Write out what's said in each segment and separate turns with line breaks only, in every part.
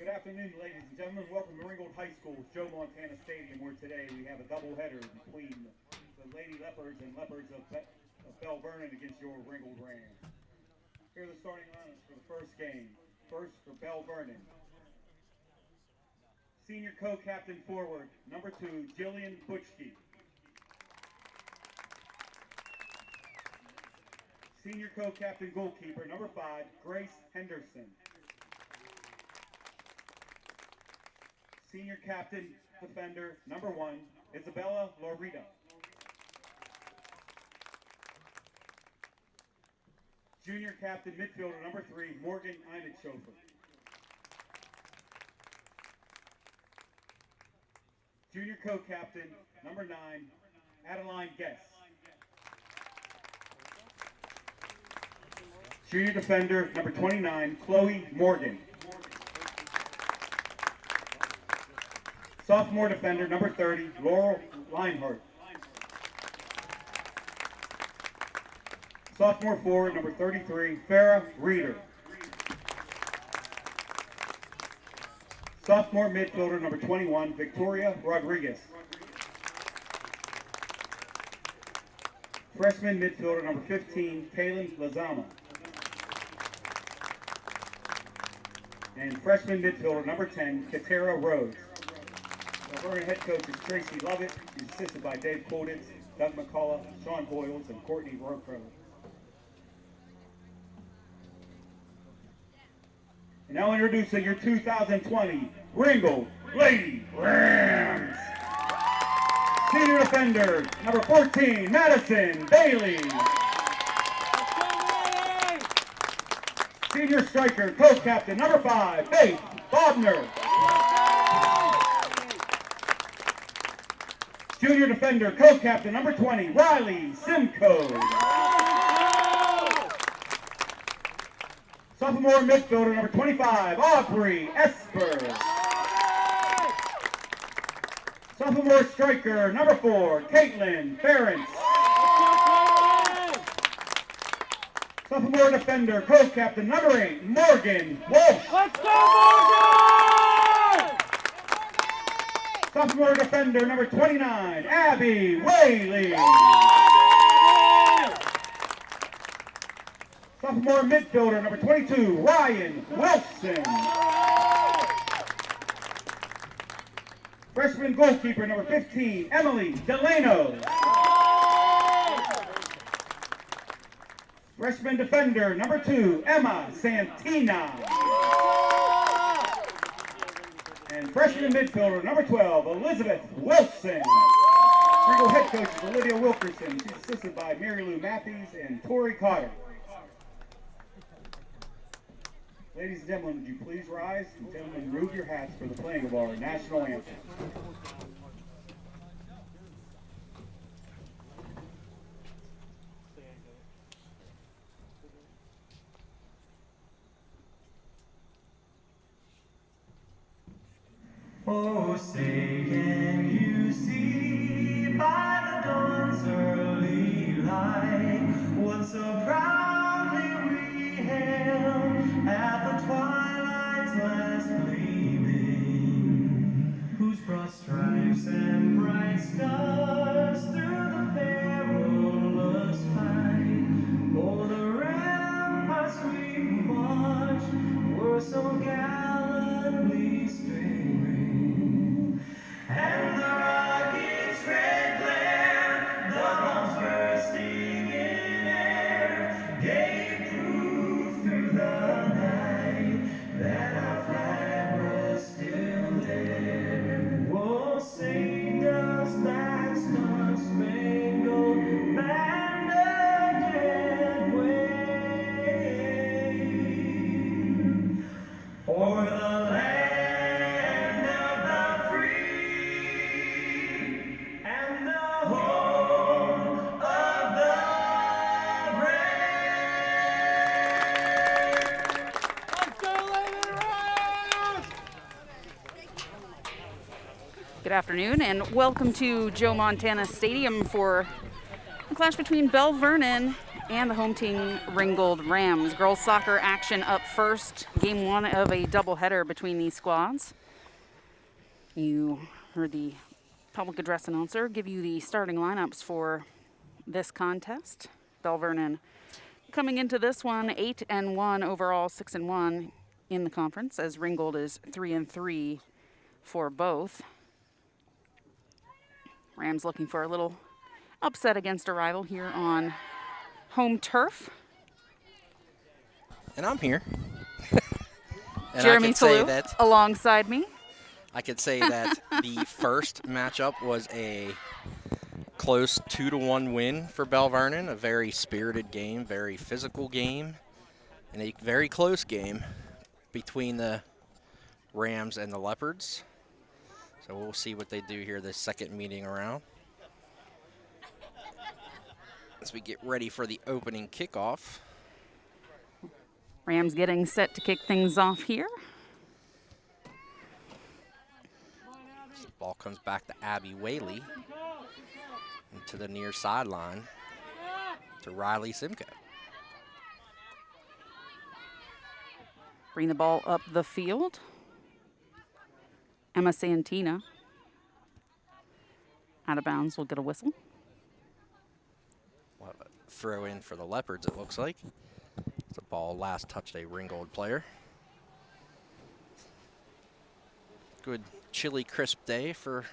Good afternoon, ladies and gentlemen. Welcome to Ringgold High School's Joe Montana Stadium, where today we have a doubleheader between the Lady Leopards and Leopards of Bell Vernon against your Ringgold Rams. Here are the starting lineups for the first game. First for Bell Vernon. Senior co-captain forward, number 2, Jillian Butchke. Senior co-captain goalkeeper, number 5, Grace Henderson. Senior captain defender, number 1, Isabella Lorita. Junior captain midfielder, number 3, Morgan Einitschofer. Junior co-captain, number 9, Adeline Guess. Junior defender, number 29, Chloe Morgan. Sophomore defender, number 30, Laurel Leinhardt. Sophomore forward, number 33, Farrah Reeder. Sophomore midfielder, number 21, Victoria Rodriguez. Freshman midfielder, number 15, Kaylin Lazama. And freshman midfielder, number 10, Katera Rhodes. Our Vernon head coach is Tracy Lovett. He's assisted by Dave Colditz, Doug McCullough, Sean Boyles, and Courtney Rocro. And now introducing your 2020 Ringgold Lady Rams. Senior defender, number 14, Madison Bailey. Senior striker, co-captain, number 5, Faith Bobner. Junior defender, co-captain, number 20, Riley Simcoe. Sophomore midfielder, number 25, Aubrey Esper. Sophomore striker, number 4, Caitlin Ferentz. Sophomore defender, co-captain, number 8, Morgan Walsh.
Let's go, Morgan!
Sophomore defender, number 29, Abby Whaley. Sophomore midfielder, number 22, Ryan Wilson. Freshman goalkeeper, number 15, Emily Delano. Freshman defender, number 2, Emma Santina. And freshman midfielder, number 12, Elizabeth Wilson. Ringgold head coach is Olivia Wilkerson. She's assisted by Mary Lou Matthews and Tori Cotter. Ladies and gentlemen, would you please rise? And gentlemen, remove your hats for the playing of our national anthem.
Oh, say can you see by the dawn's early light what so proudly we hailed at the twilight's last gleaming, whose broad stripes and bright stars through the perilous fight o'er the ramparts we marched were so gallantly streaming. And the rocket's red glare, the bombs bursting in air, gave proof through the night that our flag was still there. Oh, say does that star-spangled banner yet wave o'er the land of the free and the home of the brave?
Let's go, Lady Rams!
Good afternoon and welcome to Joe Montana Stadium for the clash between Bell Vernon and the home team Ringgold Rams. Girls soccer action up first. Game 1 of a doubleheader between these squads. You heard the public address announcer give you the starting lineups for this contest. Bell Vernon coming into this one 8-1 overall, 6-1 in the conference, as Ringgold is 3-3 for both. Rams looking for a little upset against a rival here on home turf.
And I'm here. And
Jeremy Salou
that
alongside me.
I could say that the first matchup was a close 2-1 win for Bell Vernon, a very spirited game, very physical game, and a very close game between the Rams and the Leopards. So we'll see what they do here this second meeting around. As we get ready for the opening kickoff.
Rams getting set to kick things off here.
The ball comes back to Abby Whaley into the near sideline to Riley Simcoe.
Bring the ball up the field. Emma Santina out of bounds will get a whistle.
We'll have a throw in for the Leopards, it looks like. The ball last touched a Ringgold player. Good chilly, crisp day for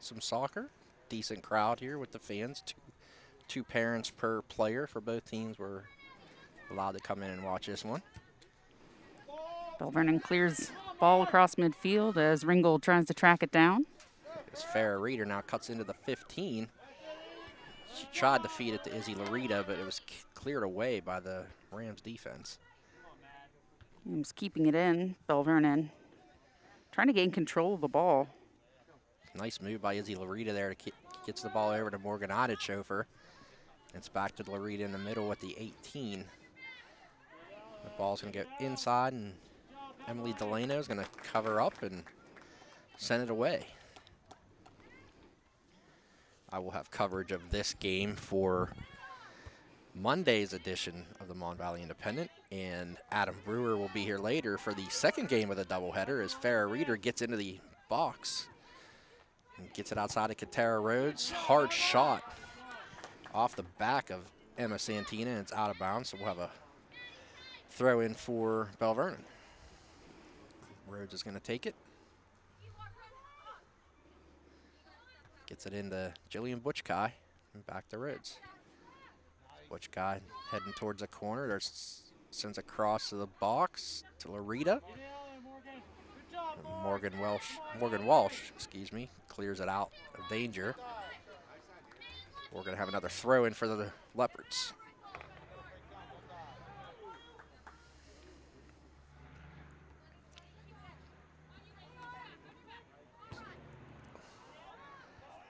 some soccer. Decent crowd here with the fans. Two parents per player for both teams were allowed to come in and watch this one.
Bell Vernon clears ball across midfield as Ringgold tries to track it down.
As Farrah Reeder now cuts into the 15. She tried to feed it to Izzy Larita, but it was cleared away by the Rams defense.
Rams keeping it in. Bell Vernon trying to gain control of the ball.
Nice move by Izzy Larita there to gets the ball over to Morgan Idetshofer. It's back to Larita in the middle with the 18. The ball's going to go inside, and Emily Delano is going to cover up and send it away. I will have coverage of this game for Monday's edition of the Mon Valley Independent, and Adam Brewer will be here later for the second game of the doubleheader as Farrah Reeder gets into the box and gets it outside of Katara Rhodes. Hard shot off the back of Emma Santina, and it's out of bounds, so we'll have a throw in for Bell Vernon. Rhodes is going to take it. Gets it into Jillian Butchkai and back to Rhodes. Butchkai heading towards the corner. There's sends a cross to the box to Larita. Morgan Walsh, excuse me, clears it out of danger. We're going to have another throw in for the Leopards.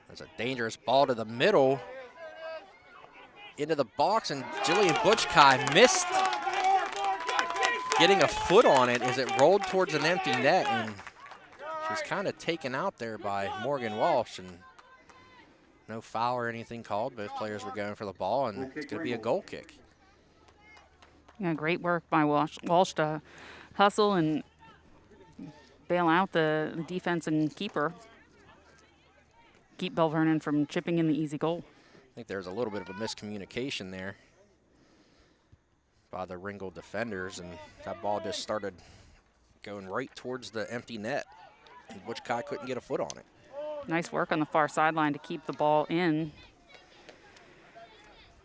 There's a dangerous ball to the middle, into the box, and Jillian Butchkai missed getting a foot on it as it rolled towards an empty net, and she's kind of taken out there by Morgan Walsh, and no foul or anything called. Both players were going for the ball, and it's going to be a goal kick.
Yeah, great work by Walsh to hustle and bail out the defense and keeper. Keep Bell Vernon from chipping in the easy goal.
I think there's a little bit of a miscommunication there by the Ringgold defenders, and that ball just started going right towards the empty net, and Butchkai couldn't get a foot on it.
Nice work on the far sideline to keep the ball in.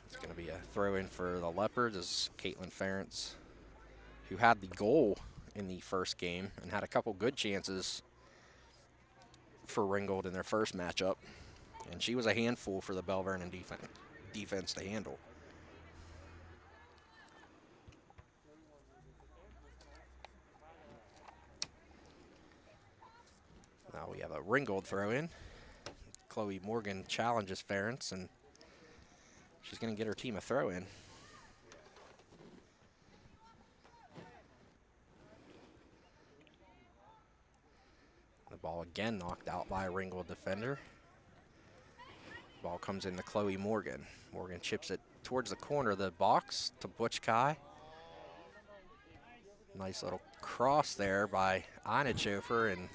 It's going to be a throw in for the Leopards as Caitlin Ferentz, who had the goal in the first game and had a couple good chances for Ringgold in their first matchup, and she was a handful for the Bell Vernon defense to handle. Now we have a Ringgold throw in. Chloe Morgan challenges Ferentz, and she's going to get her team a throw in. The ball again knocked out by a Ringgold defender. Ball comes into Chloe Morgan. Morgan chips it towards the corner of the box to Butch Kai. Nice little cross there by Einichofer, and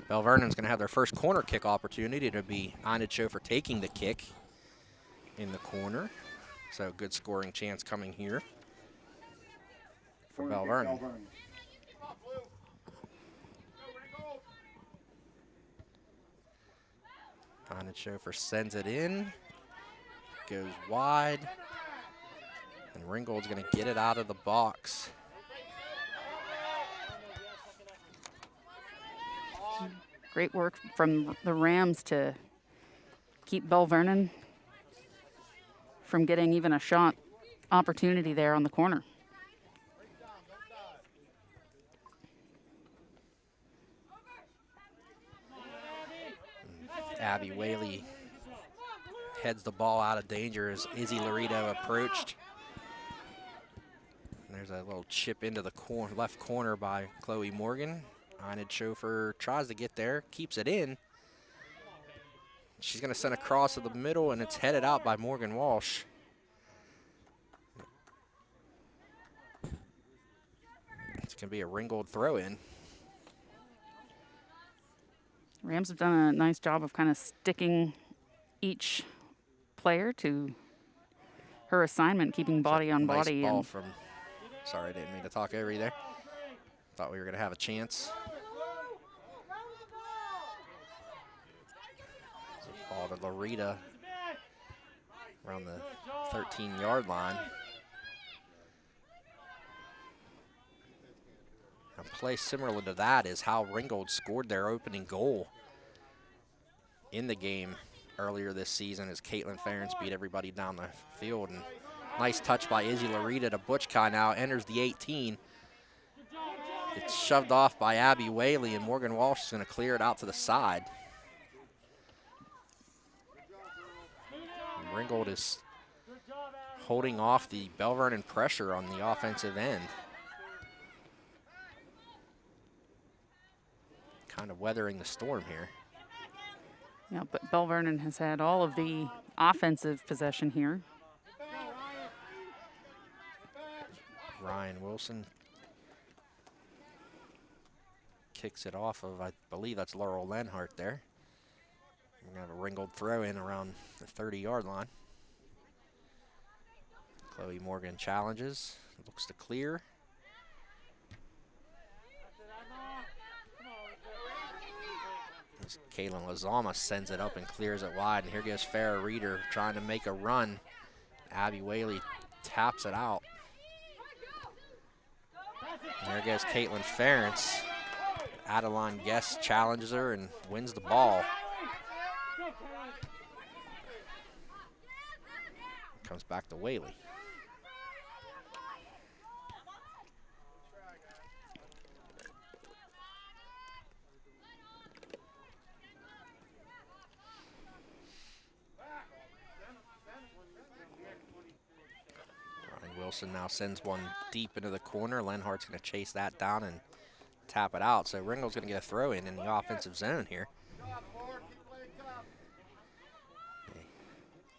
Bell Vernon's going to have their first corner kick opportunity. It'll be Einichofer taking the kick in the corner. So good scoring chance coming here for Bell Vernon. Einichofer sends it in, goes wide, and Ringgold's going to get it out of the box.
Great work from the Rams to keep Bell Vernon from getting even a shot opportunity there on the corner.
Abby Whaley heads the ball out of danger as Izzy Laredo approached. And there's a little chip into the left corner by Chloe Morgan. Einichofer tries to get there, keeps it in. She's going to send a cross to the middle, and it's headed out by Morgan Walsh. It's going to be a Ringgold throw-in.
Rams have done a nice job of kind of sticking each player to her assignment, keeping body on
Nice
body.
ball
And
from, sorry, I didn't mean to talk over you there. Thought we were going to have a chance. Ball to Loretta around the 13-yard line. A play similar to that is how Ringgold scored their opening goal in the game earlier this season as Caitlin Ferentz beat everybody down the field. And nice touch by Izzy Loretta to Butch Kai now enters the 18. It's shoved off by Abby Whaley, and Morgan Walsh is going to clear it out to the side. And Ringgold is holding off the Bell Vernon pressure on the offensive end. Kind of weathering the storm here.
yeah, but Bell Vernon has had all of the offensive possession here.
Ryan Wilson kicks it off of, I believe that's Laurel Lenhart there. We're going to have a Ringgold throw in around the 30-yard line. Chloe Morgan challenges, looks to clear. As Kaylin Lazama sends it up and clears it wide, and here goes Farrah Reeder trying to make a run. Abby Whaley taps it out. And there goes Caitlin Ferentz. Adeline Guest challenges her and wins the ball. Comes back to Whaley. Ryan Wilson now sends one deep into the corner. Lenhart's going to chase that down and tap it out. So Ringgold's going to get a throw in the offensive zone here. They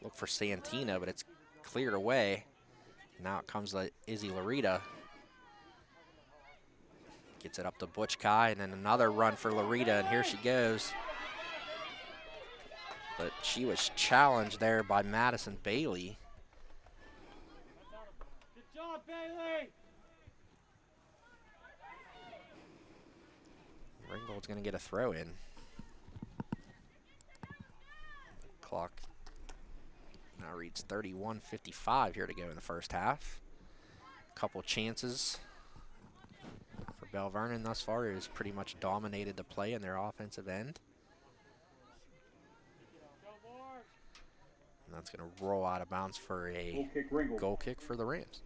look for Santina, but it's cleared away. Now it comes to Izzy Loretta. Gets it up to Butch Kai, and then another run for Loretta, and here she goes. But she was challenged there by Madison Bailey.
Good job, Bailey!
Ringgold's going to get a throw in. Clock now reads 31:55 here to go in the first half. Couple chances for Bell Vernon thus far. It has pretty much dominated the play in their offensive end. And that's going to roll out of bounds for a goal kick for the Rams.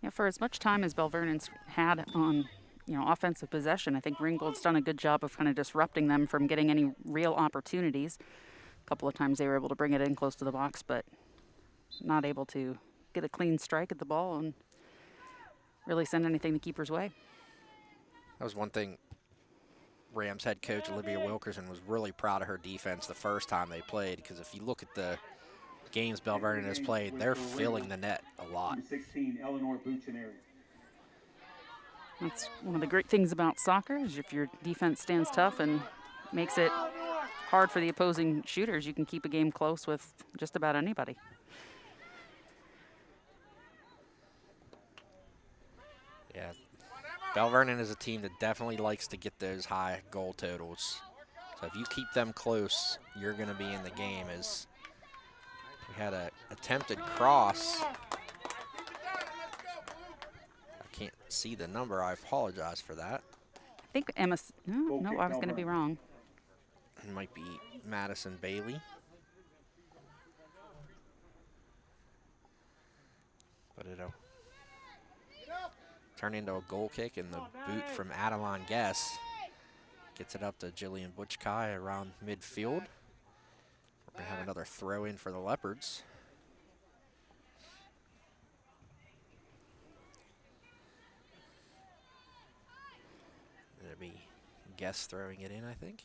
Yeah, for as much time as Bell Vernon's had on offensive possession, I think Ringgold's done a good job of kind of disrupting them from getting any real opportunities. A couple of times they were able to bring it in close to the box, but not able to get a clean strike at the ball and really send anything the keeper's way.
That was one thing Rams head coach Olivia Wilkerson was really proud of her defense the first time they played, because if you look at the games Bell Vernon has played, they're filling the net a lot.
Number 16, Eleanor Buchaneri.
That's one of the great things about soccer is if your defense stands tough and makes it hard for the opposing shooters, you can keep a game close with just about anybody.
Yeah, Bell Vernon is a team that definitely likes to get those high goal totals. So if you keep them close, you're going to be in the game. As we had an attempted cross. I can't see the number. I apologize for that.
I think Emma. No, I was going to be wrong.
It might be Madison Bailey. But it'll turn into a goal kick, and the boot from Adeline Guess gets it up to Jillian Butchkai around midfield. We're going to have another throw in for the Leopards. It'll be Guess throwing it in, I think.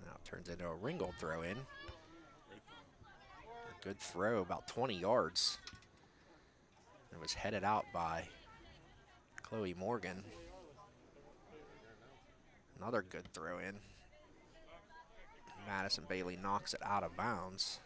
Now it turns into a Ringgold throw in. A good throw, about 20 yards. It was headed out by Chloe Morgan. Another good throw in. Madison Bailey knocks it out of bounds.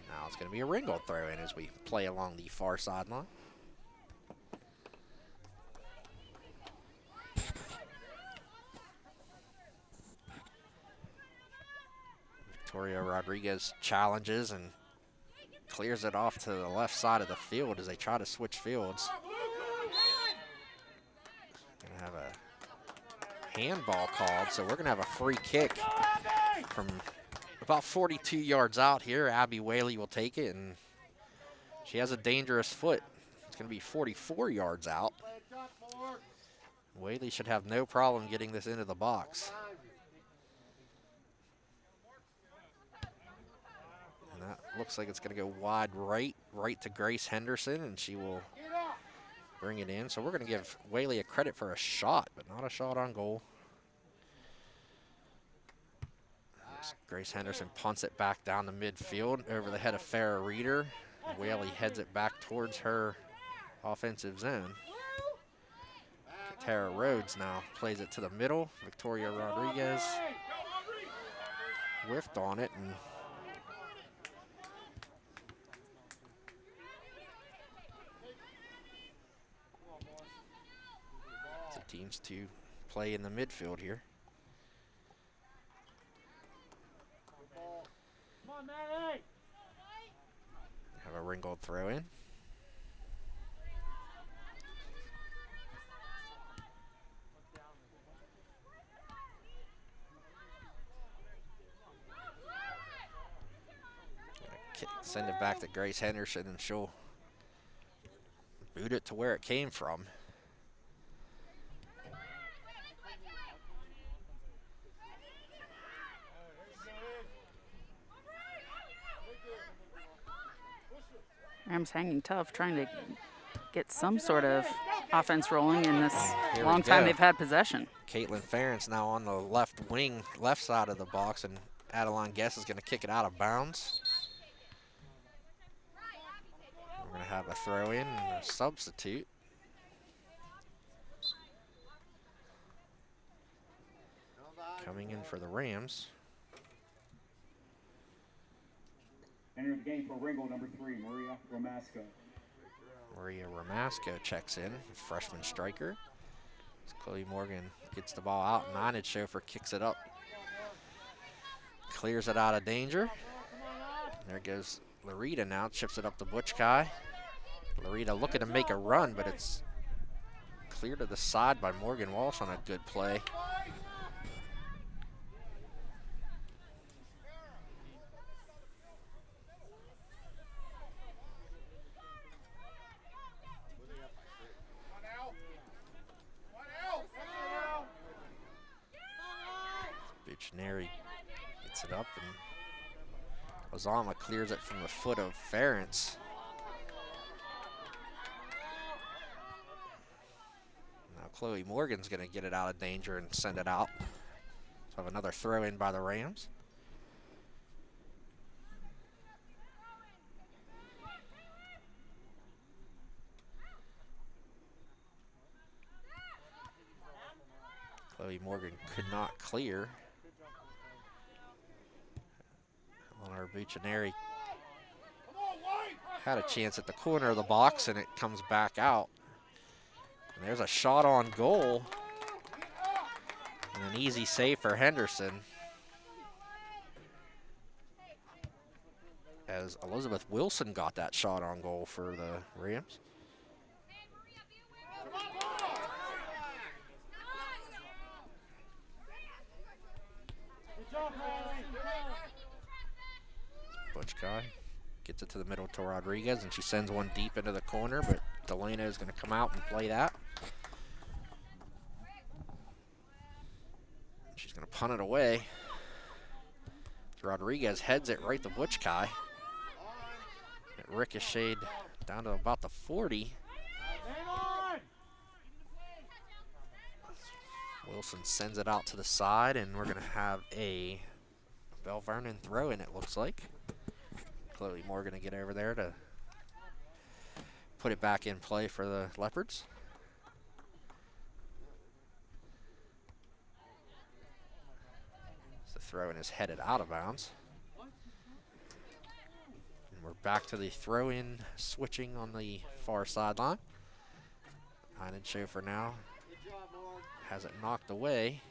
Now it's going to be a Ringgold throw in as we play along the far sideline. Victoria Rodriguez challenges and clears it off to the left side of the field as they try to switch fields. Gonna have a handball called, so we're gonna have a free kick from about 42 yards out here. Abby Whaley will take it, and she has a dangerous foot. It's gonna be 44 yards out. Whaley should have no problem getting this into the box. And that looks like it's gonna go wide right to Grace Henderson, and she will bring it in. So we're gonna give Whaley a credit for a shot, but not a shot on goal. As Grace Henderson punts it back down the midfield over the head of Farrah Reeder. Whaley heads it back towards her offensive zone. Tara Rhodes now plays it to the middle. Victoria Rodriguez whiffed on it, and the teams to play in the midfield here.
Come on, Maddie.
Have a Ringgold throw in. Send it back to Grace Henderson, and she'll boot it to where it came from.
Rams hanging tough, trying to get some sort of offense rolling in this
Here
long
we
time
go.
they've had possession.
Caitlin Ferentz now on the left wing, left side of the box, and Adeline Guess is going to kick it out of bounds. We're going to have a throw in and a substitute. Coming in for the Rams.
Entering the game for Ringgold, number 3, Maria Romasco.
Maria Ramasco checks in, freshman striker. As Chloe Morgan gets the ball out, Nine Schofer kicks it up. Clears it out of danger. There goes Larita now, chips it up to Butchkai. Larita looking to make a run, but it's cleared to the side by Morgan Walsh on a good play. Lozama clears it from the foot of Ferentz. Now Chloe Morgan's going to get it out of danger and send it out. So have another throw in by the Rams. Chloe Morgan could not clear. Eleanor Buccineri had a chance at the corner of the box and it comes back out. And there's a shot on goal. And an easy save for Henderson. As Elizabeth Wilson got that shot on goal for the Rams. Butchkai gets it to the middle to Rodriguez, and she sends one deep into the corner, but Delano is going to come out and play that. She's going to punt it away. Rodriguez heads it right to Butchkai. It ricocheted down to about the 40. Wilson sends it out to the side, and we're going to have a Bell Vernon throw in, it looks like. Chloe Moore going to get over there to put it back in play for the Leopards. So the throw in is headed out of bounds. And we're back to the throw-in switching on the far sideline. Einenschofer now has it knocked away.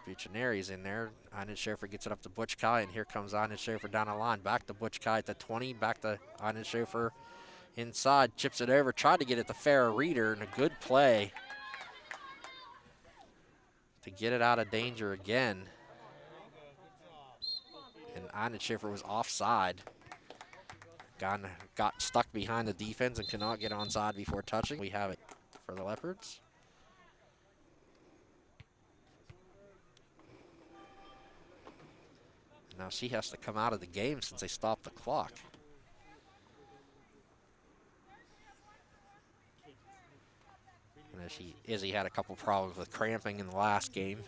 Buccineri's in there. Einenschofer gets it up to Butchkai, and here comes Einenschofer down the line. Back to Butchkai at the 20, back to Einenschofer inside, chips it over, tried to get it to Farrah Reeder, and a good play to get it out of danger again. And Einenschofer was offside. Got stuck behind the defense and cannot get onside before touching. We have it for the Leopards. Now she has to come out of the game since they stopped the clock. And Izzy had a couple problems with cramping in the last game.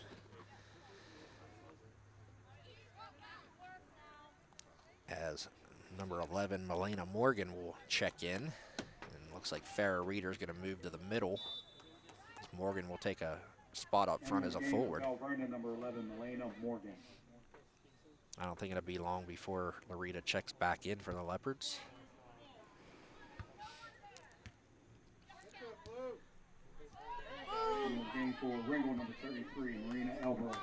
As number 11, Melena Morgan, will check in. And looks like Farrah Reeder is going to move to the middle. Morgan will take a spot up front as a forward.
Number 11, Melena Morgan.
I don't think it'll be long before Larita checks back in for the Leopards.
Game for Ringgold, number 33, Marina Elbro.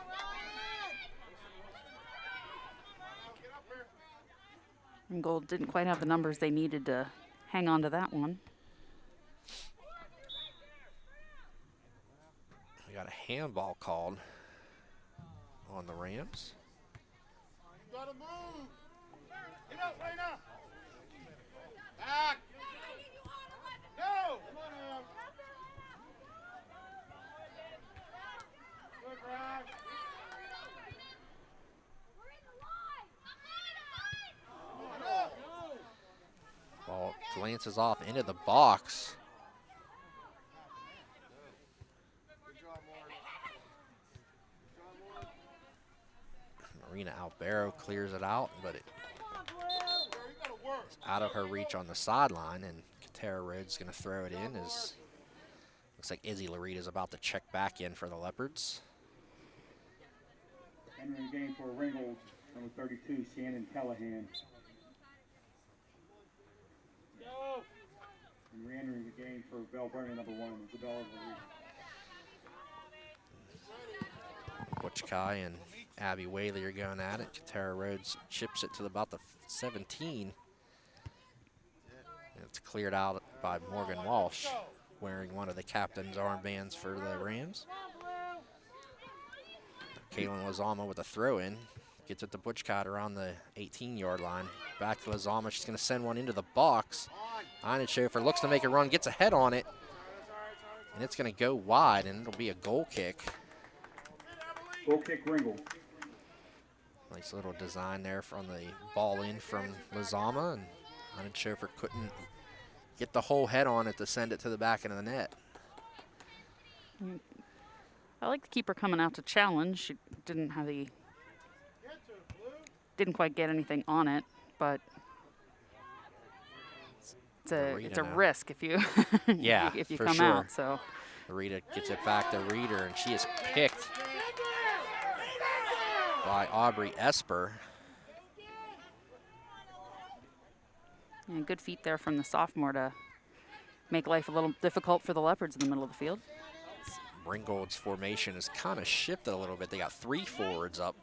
Ringgold didn't quite have the numbers they needed to hang on to that one.
We got a handball called on the Rams.
Gotta move. Get up, Lena. Back. Go. Come on now. Good, Brad.
Ball glances off into the box. Marina Albero clears it out, but it's out of her reach on the sideline, and Katara Rhodes is going to throw it in. Looks like Izzy Larita is about to check back in for the Leopards.
Entering the game for Ringgold, number 32, Shannon Callahan. And re-entering the game for Bell Vernon, number 1, Isabella Larita.
Butchkai and Abby Whaley are going at it. Katara Rhodes chips it to about the 17. And it's cleared out by Morgan Walsh, wearing one of the captain's armbands for the Rams. Kaylin Lozama with a throw-in. Gets it to Butchkai around the 18-yard line. Back to Lozama. She's going to send one into the box. Einenschofer looks to make a run, gets a head on it. And it's going to go wide, and it'll be a goal kick.
Goal kick, Ringgold.
Nice little design there from the ball in from Lazama, and Schofer couldn't get the whole head on it to send it to the back end of the net.
I like the keeper coming out to challenge. She didn't have the, didn't quite get anything on it, but it's a risk if you
yeah,
if you
for
come
sure.
out. So
Rita gets it back to Reeder, and she is picked by Aubrey Esper.
yeah, good feet there from the sophomore to make life a little difficult for the Leopards in the middle of the field.
Ringgold's formation has kind of shifted a little bit. They got 3 forwards up.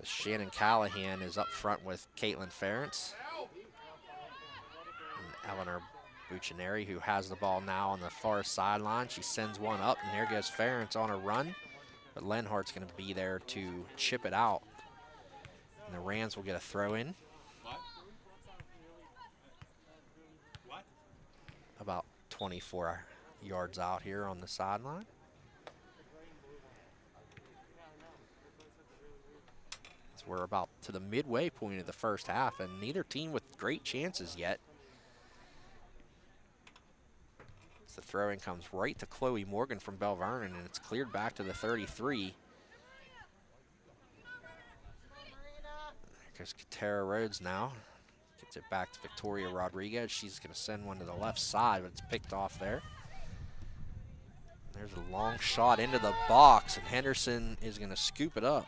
Shannon Callahan is up front with Caitlin Ferentz. And Eleanor Buccineri, who has the ball now on the far sideline. She sends one up, and there goes Ferentz on a run. But Lenhart's going to be there to chip it out. And the Rams will get a throw in. About 24 yards out here on the sideline. So we're about to the midway point of the first half, and neither team with great chances yet. As the throw-in comes right to Chloe Morgan from Bell Vernon, and it's cleared back to the 33. There goes Katara Rhodes now. Gets it back to Victoria Rodriguez. She's going to send one to the left side, but it's picked off there. There's a long shot into the box, and Henderson is going to scoop it up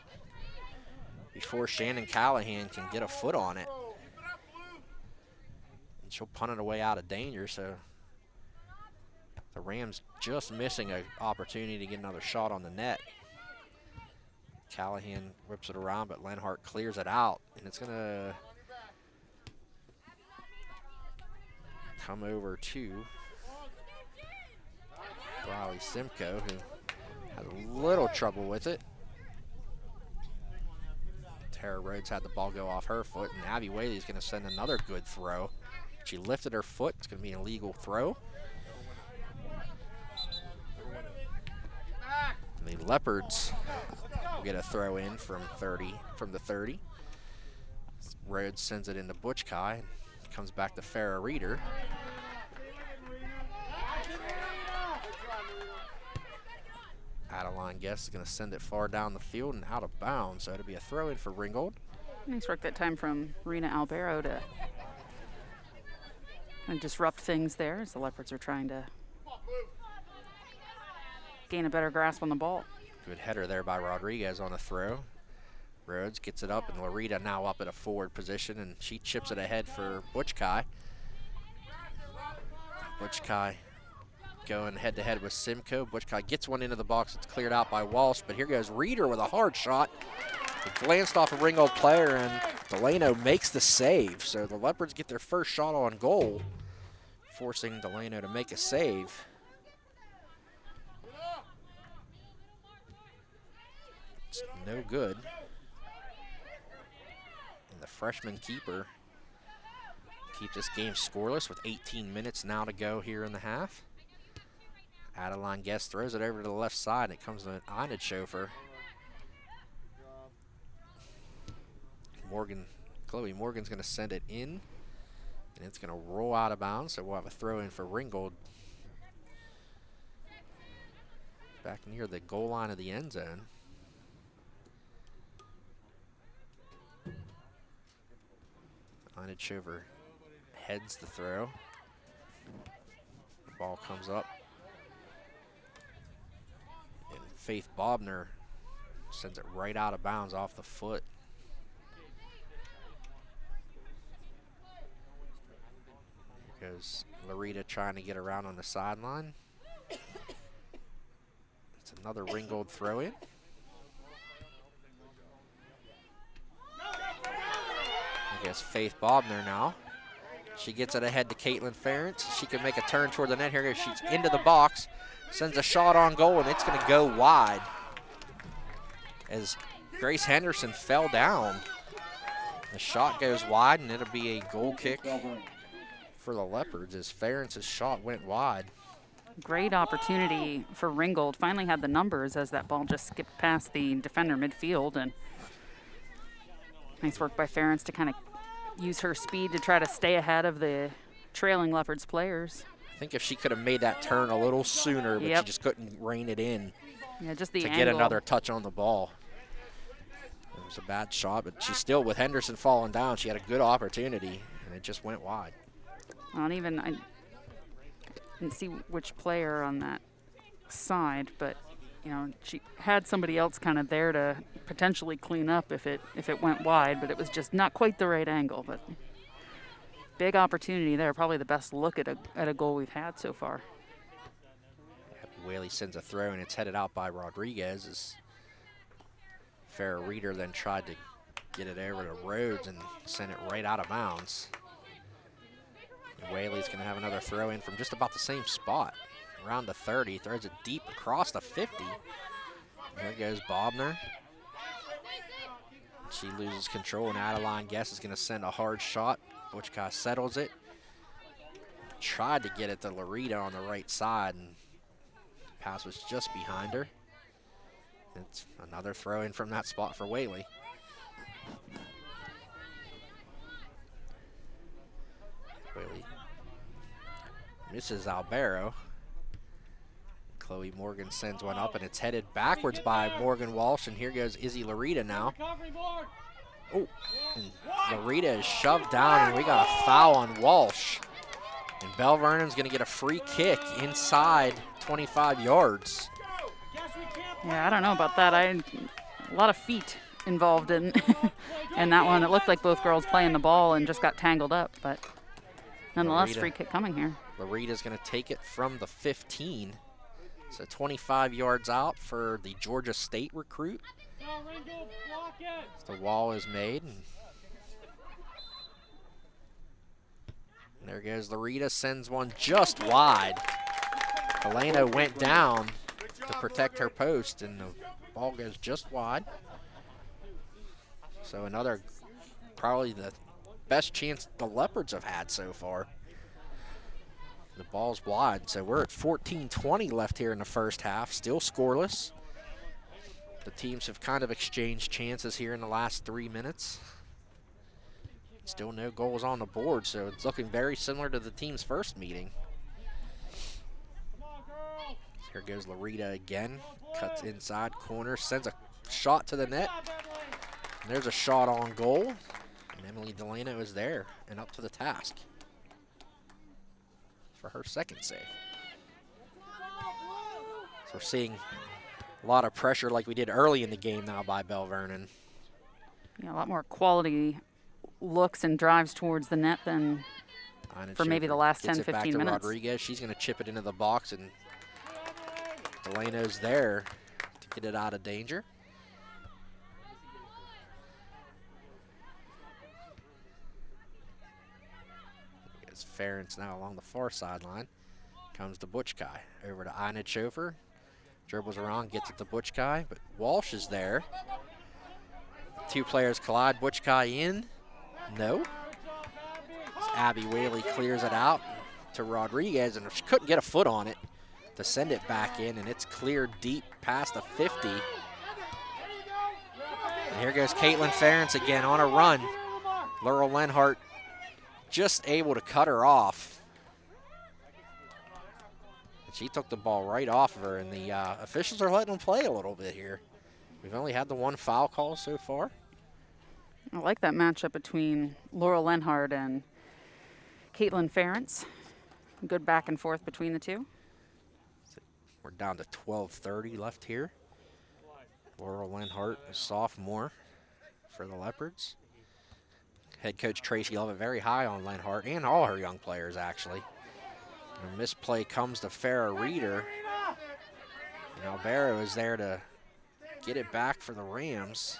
before Shannon Callahan can get a foot on it. And she'll punt it away out of danger, so the Rams just missing an opportunity to get another shot on the net. Callahan whips it around, but Lenhart clears it out, and it's going to come over to Riley Simcoe, who had a little trouble with it. Tara Rhodes had the ball go off her foot, and Abby Whaley's going to send another good throw. She lifted her foot. It's going to be an illegal throw. And the Leopards will get a throw in from the 30. Rhodes sends it into Butch Kai. Comes back to Farrah Reeder. Adeline Guest is going to send it far down the field and out of bounds, so it'll be a throw in for Ringgold.
Nice work that time from Rena Albero to kind of disrupt things there as the Leopards are trying to gain a better grasp on the ball.
Good header there by Rodriguez on a throw. Rhodes gets it up, and Larita now up at a forward position, and she chips it ahead for Butch Kai. Butch Kai going head-to-head with Simcoe. Butch Kai gets one into the box. It's cleared out by Walsh, but here goes Reeder with a hard shot. It glanced off a Ringgold player, and Delano makes the save. So the Leopards get their first shot on goal, forcing Delano to make a save. It's no good. And the freshman keeper keeps this game scoreless with 18 minutes now to go here in the half. Adeline Guest throws it over to the left side, and it comes to Ina Schofer. Chloe Morgan's going to send it in, and it's going to roll out of bounds, so we'll have a throw in for Ringgold back near the goal line of the end zone. Ina Schofer heads the throw. The ball comes up. And Faith Bobner sends it right out of bounds off the foot. Here goes Larita trying to get around on the sideline. It's another Ringgold throw in. I guess Faith Bobner now. She gets it ahead to Caitlin Ferentz. She can make a turn toward the net. Here goes. She's into the box. Sends a shot on goal, and it's going to go wide as Grace Henderson fell down. The shot goes wide, and it'll be a goal kick for the Leopards as Ferentz's shot went wide.
Great opportunity for Ringgold. Finally had the numbers as that ball just skipped past the defender midfield. And nice work by Ferentz to kind of use her speed to try to stay ahead of the trailing Leopards players.
I think if she could have made that turn a little sooner, but she just couldn't rein it in
Yeah, just the
to
angle.
get another touch on the ball. It was a bad shot, but she still, with Henderson falling down, she had a good opportunity, and it just went wide.
Well, and even I didn't see which player on that side, but you know, she had somebody else kind of there to potentially clean up if it went wide, but it was just not quite the right angle. But big opportunity there, probably the best look at a goal we've had so far.
Whaley sends a throw, and it's headed out by Rodriguez as Farrah Reeder then tried to get it over to Rhodes and sent it right out of bounds. And Whaley's going to have another throw in from just about the same spot, around the 30, throws it deep across the 50. There goes Bobner. She loses control, and Adeline Guess is going to send a hard shot. Butchka settles it. Tried to get it to Larita on the right side, and pass was just behind her. It's another throw in from that spot for Whaley. Whaley misses Albero. Chloe Morgan sends one up, and it's headed backwards by Morgan Walsh, and here goes Izzy Larita now. Oh, and Larita is shoved down, and we got a foul on Walsh. And Bell Vernon's going to get a free kick inside 25 yards.
Yeah, I don't know about that. A lot of feet involved in in that one. It looked like both girls playing the ball and just got tangled up, but nonetheless, free kick coming here.
Larita's going to take it from the 15. So 25 yards out for the Georgia State recruit. The wall is made. And there goes Larita, sends one just wide. Helena went down to protect her post, and the ball goes just wide. So another, probably the best chance the Leopards have had so far. The ball's wide, so we're at 14:20 left here in the first half, still scoreless. The teams have kind of exchanged chances here in the last 3 minutes. Still no goals on the board, so it's looking very similar to the team's first meeting. Here goes Larita again, cuts inside corner, sends a shot to the net. And there's a shot on goal, and Emily Delano is there and up to the task for her second save. So we're seeing a lot of pressure like we did early in the game now by Bell Vernon.
Yeah, a lot more quality looks and drives towards the net than for maybe the last 10, 15 minutes.
Rodriguez. She's going to chip it into the box, and Delano's there to get it out of danger. It's Ferentz now along the far sideline. Comes to Butchkai. Over to Ina Chofer. Dribbles around, gets it to Butchkai, but Walsh is there. Two players collide. Butchkai in. No. Abby Whaley clears it out to Rodriguez, and she couldn't get a foot on it to send it back in, and it's cleared deep past the 50. And here goes Caitlin Ferentz again on a run. Laurel Lenhart just able to cut her off. She took the ball right off of her, and the officials are letting them play a little bit here. We've only had the one foul call so far.
I like that matchup between Laurel Lenhart and Caitlin Ferentz. Good back and forth between the two.
We're down to 12:30 left here. Laurel Lenhart, a sophomore for the Leopards. Head coach Tracy Lovett very high on Lenhart and all her young players, actually. And a misplay comes to Farrah Reeder. And Albero is there to get it back for the Rams.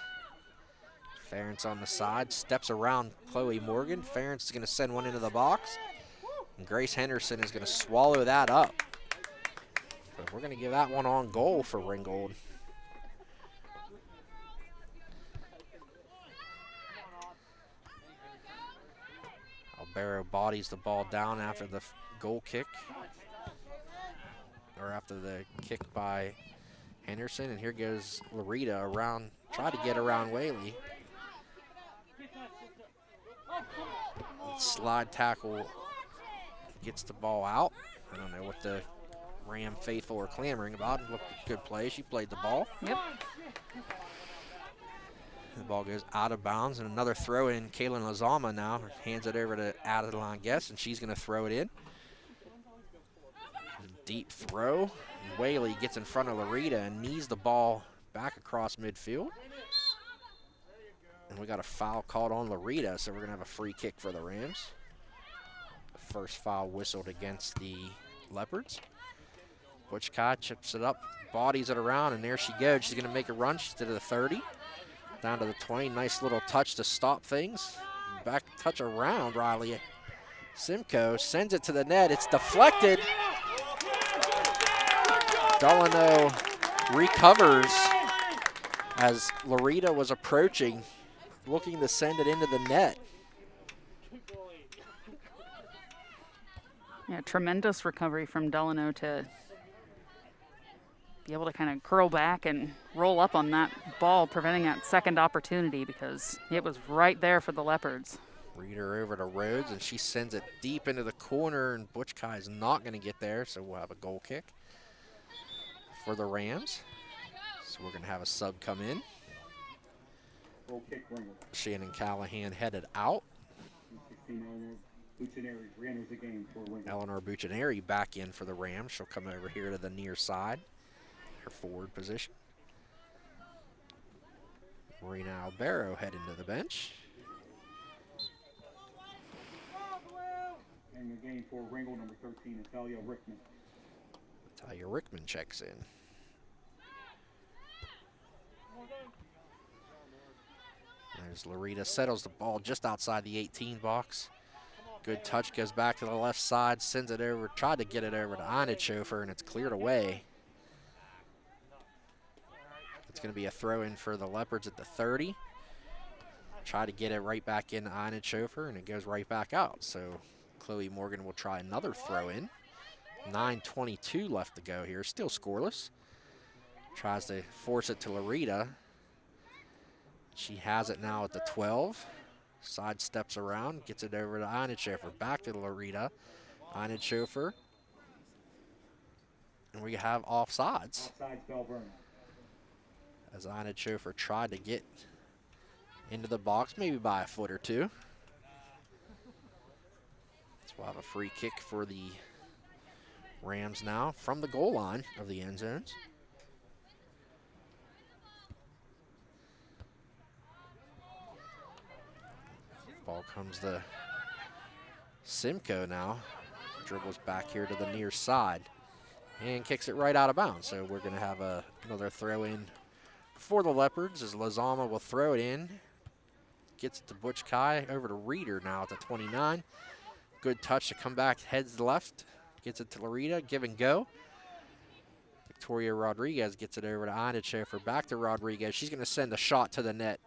Ferentz on the side, steps around Chloe Morgan. Ferentz is going to send one into the box. And Grace Henderson is going to swallow that up. But we're going to give that one on goal for Ringgold. Albero bodies the ball down after the goal kick. or after the kick by Henderson. And here goes Larita around, try to get around Whaley. Slide tackle gets the ball out. I don't know what the Ram faithful are clamoring about. It looked a good play. She played the ball.
Yep.
The ball goes out of bounds, and another throw in. Kaylin Lazama now hands it over to Adeline Guest, and she's going to throw it in. Deep throw. And Whaley gets in front of Larita and knees the ball back across midfield. And we got a foul called on Larita, so we're going to have a free kick for the Rams. The first foul whistled against the Leopards. Butch Kai chips it up, bodies it around, and there she goes. She's going to make a run. She's to the 30, down to the 20. Nice little touch to stop things. Back touch around Riley Simcoe, sends it to the net. It's deflected. Delano recovers as Larita was approaching, looking to send it into the net.
Yeah, tremendous recovery from Delano to be able to kind of curl back and roll up on that ball, preventing that second opportunity because it was right there for the Leopards.
Reader over to Rhodes, and she sends it deep into the corner, and Butch Kai is not going to get there, so we'll have a goal kick for the Rams. So we're going to have a sub come in.
Goal kick, Ringgold.
Shannon Callahan headed out.
16, Eleanor Buccineri re-enters the game for Ringgold.
Eleanor Buccineri back in for the Rams. She'll come over here to the near side, her forward position. Marina Albero heading to the bench.
And the game for Ringgold, number 13, Natalia Rickman.
Natalia Rickman checks in. There's Larita, settles the ball just outside the 18 box. Good touch, goes back to the left side, sends it over, tried to get it over to Ina Schofer, and it's cleared away. It's going to be a throw in for the Leopards at the 30. Try to get it right back into Ina Schofer, and it goes right back out. So Chloe Morgan will try another throw in. 9:22 left to go here, still scoreless. Tries to force it to Larita. She has it now at the 12. Side steps around, gets it over to Ina Schofer. Back to Larita. Ina Schofer. And we have offsides.
Offsides, Bell Vernon.
As Ina Schofer tried to get into the box, maybe by a foot or two. So we'll have a free kick for the Rams now from the goal line of the end zones. Ball comes to Simcoe now. Dribbles back here to the near side and kicks it right out of bounds. So we're going to have another throw in for the Leopards as Lazama will throw it in. Gets it to Butch Kai, over to Reeder now at the 29. Good touch to come back, heads left. Gets it to Larita, give and go. Victoria Rodriguez gets it over to Ina Schofer, back to Rodriguez. She's going to send a shot to the net.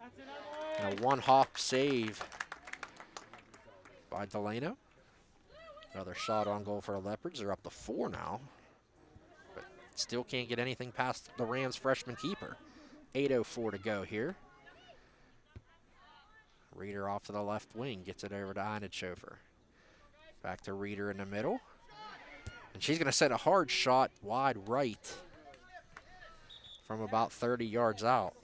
And a one-hop save by Delano. Another shot on goal for the Leopards. They're up to 4 now. But still can't get anything past the Rams freshman keeper. 8:04 to go here. Reeder off to the left wing, gets it over to Ina Schofer. Back to Reeder in the middle. And she's going to send a hard shot wide right from about 30 yards out.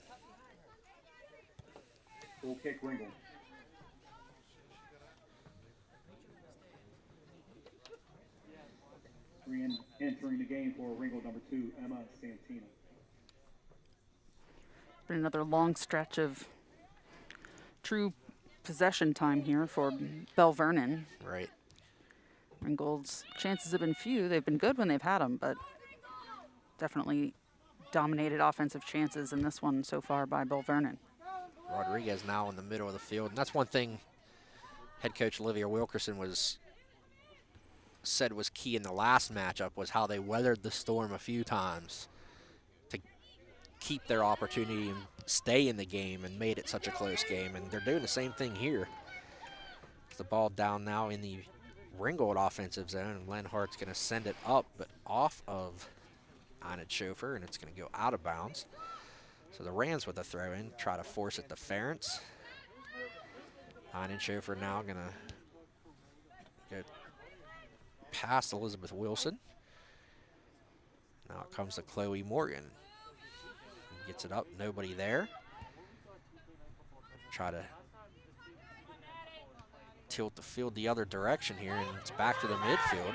Goal kick, Ringgold. Entering the game for Ringgold, number 2, Emma Santina.
Been another long stretch of true possession time here for Bell Vernon.
Right.
Ringgold's chances have been few. They've been good when they've had them, but definitely dominated offensive chances in this one so far by Bell Vernon.
Rodriguez now in the middle of the field, and that's one thing head coach Olivia Wilkerson said was key in the last matchup, was how they weathered the storm a few times to keep their opportunity and stay in the game and made it such a close game. And they're doing the same thing here. The ball down now in the Ringgold offensive zone, and Lenhart's going to send it up, but off of Ina Schofer, and it's going to go out of bounds. So the Rams with the throw in, try to force it to Ferentz. Ina Schofer now going to go past Elizabeth Wilson. Now it comes to Chloe Morgan. Gets it up, nobody there. Try to tilt the field the other direction here, and it's back to the midfield.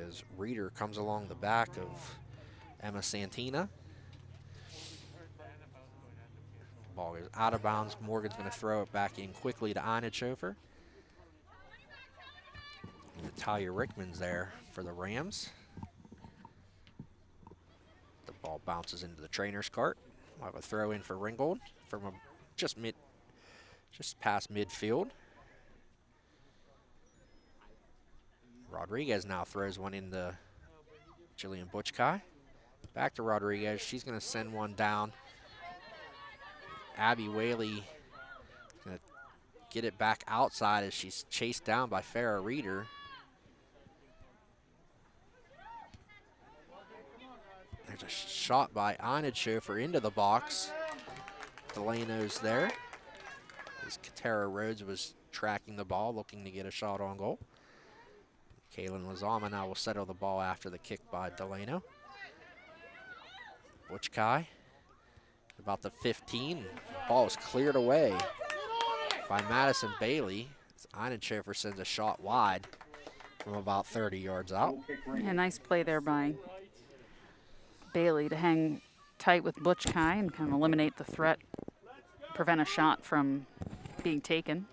As Reeder comes along the back of Emma Santina. Ball is out of bounds. Morgan's going to throw it back in quickly to Ina Schofer. Natalia Rickman's there for the Rams. The ball bounces into the trainer's cart. We'll have a throw in for Ringgold from just past midfield. Rodriguez now throws one into Jillian Butchkai. Back to Rodriguez. She's going to send one down. Abby Whaley going to get it back outside as she's chased down by Farrah Reeder. There's a shot by Ina Schofer into the box. Delano's there. As Katara Rhodes was tracking the ball, looking to get a shot on goal. Kaylin Lazama now will settle the ball after the kick by Delano. Butchkai, about the 15. Ball is cleared away by Madison Bailey. Ina Schofer sends a shot wide from about 30 yards out.
Yeah, nice play there by Bailey to hang tight with Butchkai and kind of eliminate the threat, prevent a shot from being taken.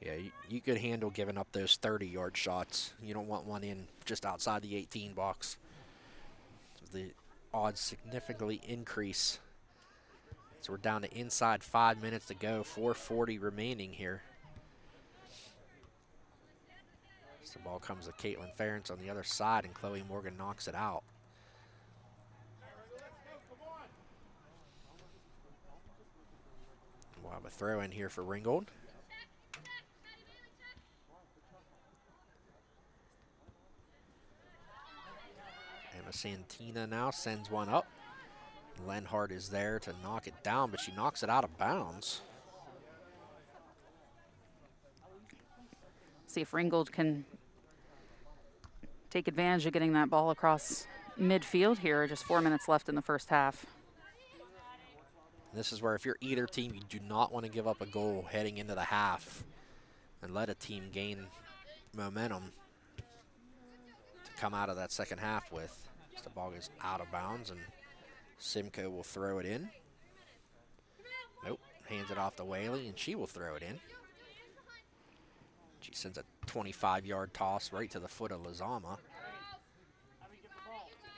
Yeah, you could handle giving up those 30-yard shots. You don't want one in just outside the 18 box. The odds significantly increase. So we're down to inside 5 minutes to go, 4:40 remaining here. So the ball comes to Caitlin Ferentz on the other side, and Chloe Morgan knocks it out. We'll have a throw in here for Ringgold. Emma Santina now sends one up. Lenhart is there to knock it down, but she knocks it out of bounds.
See if Ringgold can take advantage of getting that ball across midfield here. Just 4 minutes left in the first half.
This is where if you're either team, you do not want to give up a goal heading into the half and let a team gain momentum to come out of that second half with. So the ball goes out of bounds, and Simcoe will throw it in. Nope, hands it off to Whaley, and she will throw it in. She sends a 25-yard toss right to the foot of Lazama.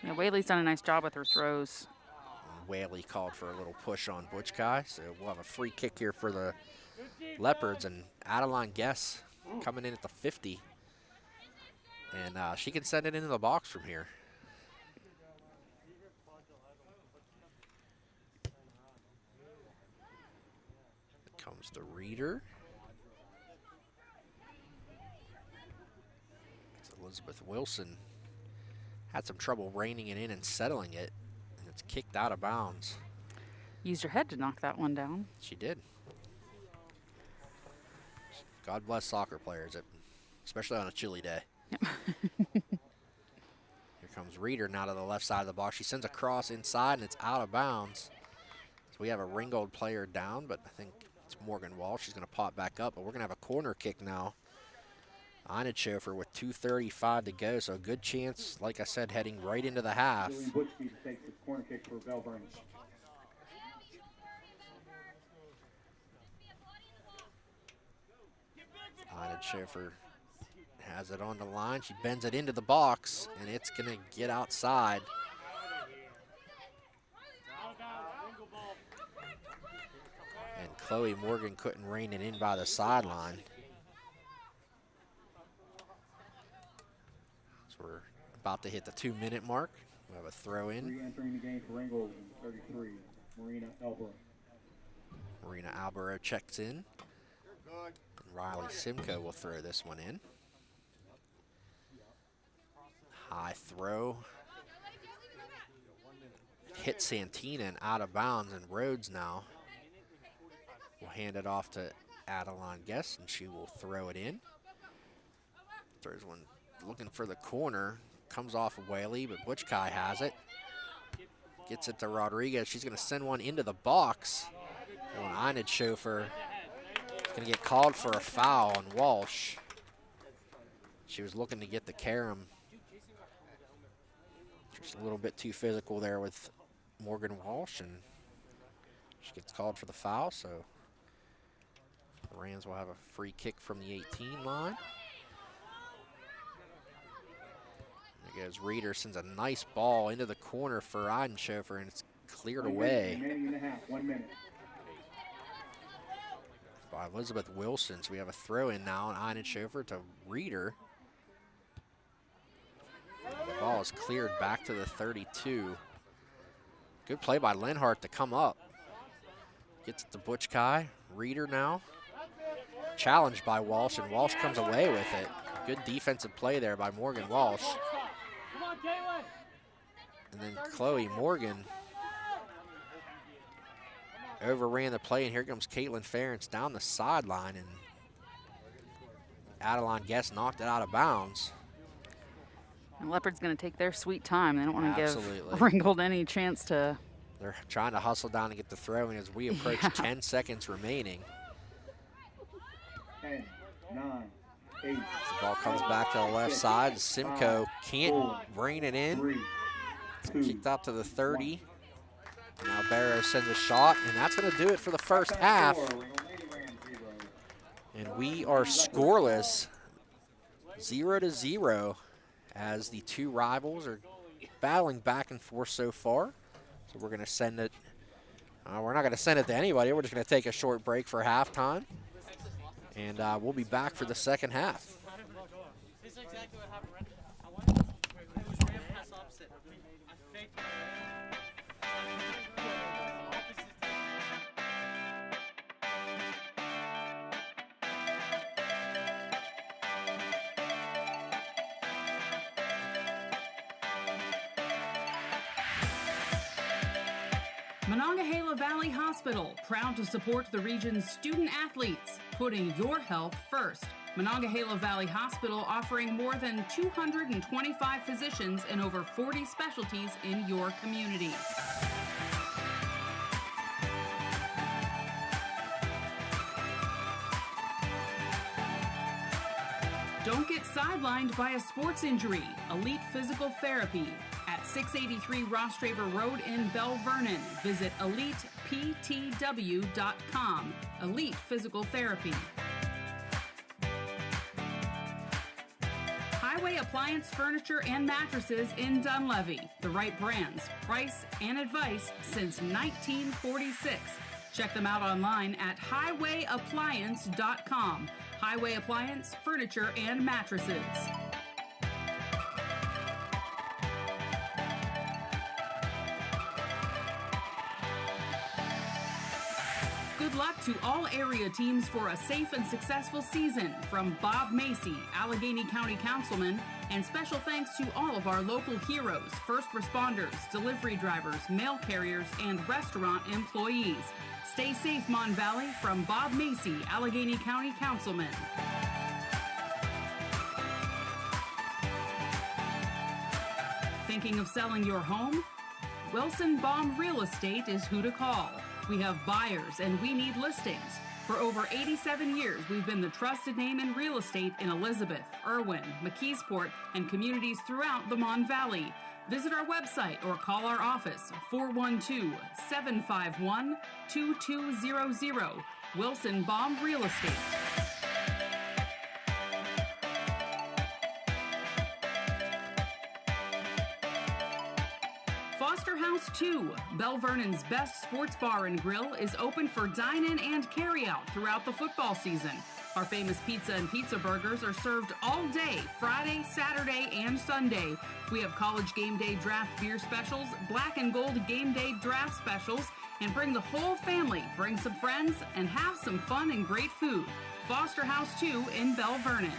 Yeah, Whaley's done a nice job with her throws.
Whaley called for a little push on Butchkai, so we'll have a free kick here for the Leopards, and Adeline Guess coming in at the 50. And she can send it into the box from here. It comes to Reeder. It's Elizabeth Wilson. Had some trouble reining it in and settling it. It's kicked out of bounds.
Used her head to knock that one down.
She did. God bless soccer players, especially on a chilly day.
Yep.
Here comes Reeder now to the left side of the box. She sends a cross inside, and it's out of bounds. So we have a Ringgold player down, but I think it's Morgan Walsh. She's going to pop back up, but we're going to have a corner kick now. Ina Schofer with 2:35 to go, so a good chance, like I said, heading right into the half.
Jillian Butchkai takes the corner kick for Bell Vernon.
Ina Schofer has it on the line. She bends it into the box, and it's going to get outside. And Chloe Morgan couldn't rein it in by the sideline. We're about to hit the 2-minute mark. We have a throw in.
Re-entering the game for Ringgold, 33, Marina Elborough.
Marina Alborough checks in. And Riley Simcoe will throw this one in. High throw. Hit Santina and out of bounds, and Rhodes now will hand it off to Adeline Guest, and she will throw it in. Throws one looking for the corner. Comes off of Whaley, but Butchkai has it. Gets it to Rodriguez. She's going to send one into the box. Well, an Einid chauffeur is going to get called for a foul on Walsh. She was looking to get the carom. Just a little bit too physical there with Morgan Walsh, and she gets called for the foul, so the Rams will have a free kick from the 18 line. There goes Reeder, sends a nice ball into the corner for Eidenchofer, and it's cleared away by Elizabeth Wilson. So we have a throw in now, and Eidenchofer to Reeder. The ball is cleared back to the 32. Good play by Lenhart to come up. Gets it to Butchkai. Reeder now. Challenged by Walsh, and Walsh comes away with it. Good defensive play there by Morgan Walsh. And then Chloe Morgan overran the play, and here comes Caitlin Ferentz down the sideline, and Adeline Guest knocked it out of bounds.
And Leopard's going to take their sweet time. They don't want to
Absolutely.
give Ringgold any chance to.
They're trying to hustle down and get the throw in as we approach 10 seconds remaining.
10, 9, 8.
The ball comes back to the left side. Simcoe can't bring it in.
3,
It's
2,
kicked out to the 30. Now Barrow sends a shot, and that's going to do it for the first half. And we are scoreless, 0-0, as the two rivals are battling back and forth so far. So we're going to send it. We're not going to send it to anybody. We're just going to take a short break for halftime. And we'll be back for the second half.
This is exactly what happened. I wanted to, it was ran pass opposite. I faked it.
Monongahela Valley Hospital, proud to support the region's student athletes, putting your health first. Monongahela Valley Hospital offering more than 225 physicians and over 40 specialties in your community. Don't get sidelined by a sports injury. Elite Physical Therapy at 683 Rostraver Road in Bell Vernon. Visit eliteptw.com. Elite Physical Therapy. Highway Appliance Furniture and Mattresses in Dunleavy. The right brands, price, and advice since 1946. Check them out online at highwayappliance.com. Highway Appliance, Furniture, and Mattresses. Good luck to all area teams for a safe and successful season from Bob Macy, Allegheny County Councilman, and special thanks to all of our local heroes, first responders, delivery drivers, mail carriers, and restaurant employees. Stay safe, Mon Valley, from Bob Macy, Allegheny County Councilman. Thinking of selling your home? Wilson Baum Real Estate is who to call. We have buyers and we need listings. For over 87 years, we've been the trusted name in real estate in Elizabeth, Irwin, McKeesport, and communities throughout the Mon Valley. Visit our website or call our office, 412-751-2200. Wilson Baum Real Estate. Foster House 2, Bell Vernon's best sports bar and grill, is open for dine-in and carry-out throughout the football season. Our famous pizza and pizza burgers are served all day, Friday, Saturday, and Sunday. We have college game day draft beer specials, black and gold game day draft specials, and bring the whole family, bring some friends, and have some fun and great food. Foster House 2 in Bell Vernon.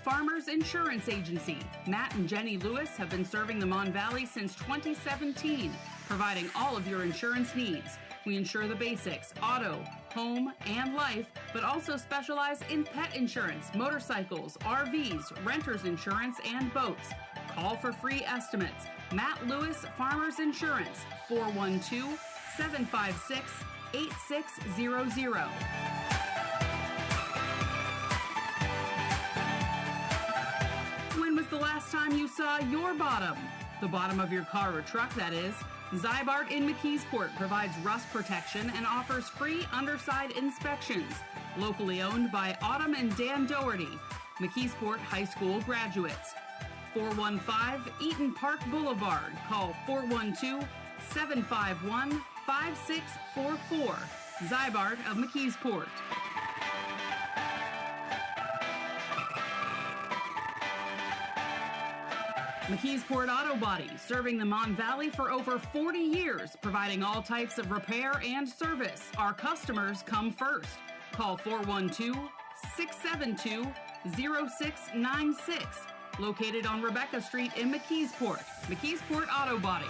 Farmers Insurance Agency. Matt and Jenny Lewis have been serving the Mon Valley since 2017, providing all of your insurance needs. We insure the basics, auto, home, and life, but also specialize in pet insurance, motorcycles, RVs, renter's insurance, and boats. Call for free estimates. Matt Lewis Farmers Insurance, 412-756-8600. When was the last time you saw your bottom? The bottom of your car or truck, that is. Zybart in McKeesport provides rust protection and offers free underside inspections. Locally owned by Autumn and Dan Doherty, McKeesport High School graduates. 415 Eaton Park Boulevard. Call 412-751-5644. Zybart of McKeesport. McKeesport Auto Body, serving the Mon Valley for over 40 years, providing all types of repair and service. Our customers come first. Call 412-672-0696. Located on Rebecca Street in McKeesport. McKeesport Auto Body.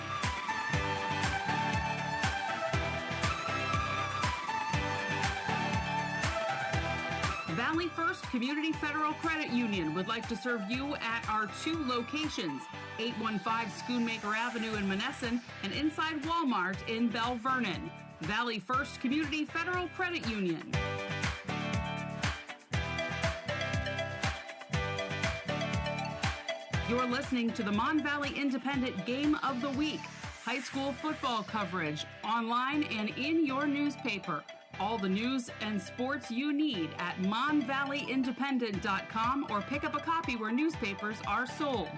Valley First Community Federal Credit Union would like to serve you at our 2 locations, 815 Schoonmaker Avenue in Monessen and inside Walmart in Bell Vernon. Valley First Community Federal Credit Union. You're listening to the Mon Valley Independent Game of the Week. High school football coverage, online and in your newspaper. All the news and sports you need at monvalleyindependent.com or pick up a copy where newspapers are sold.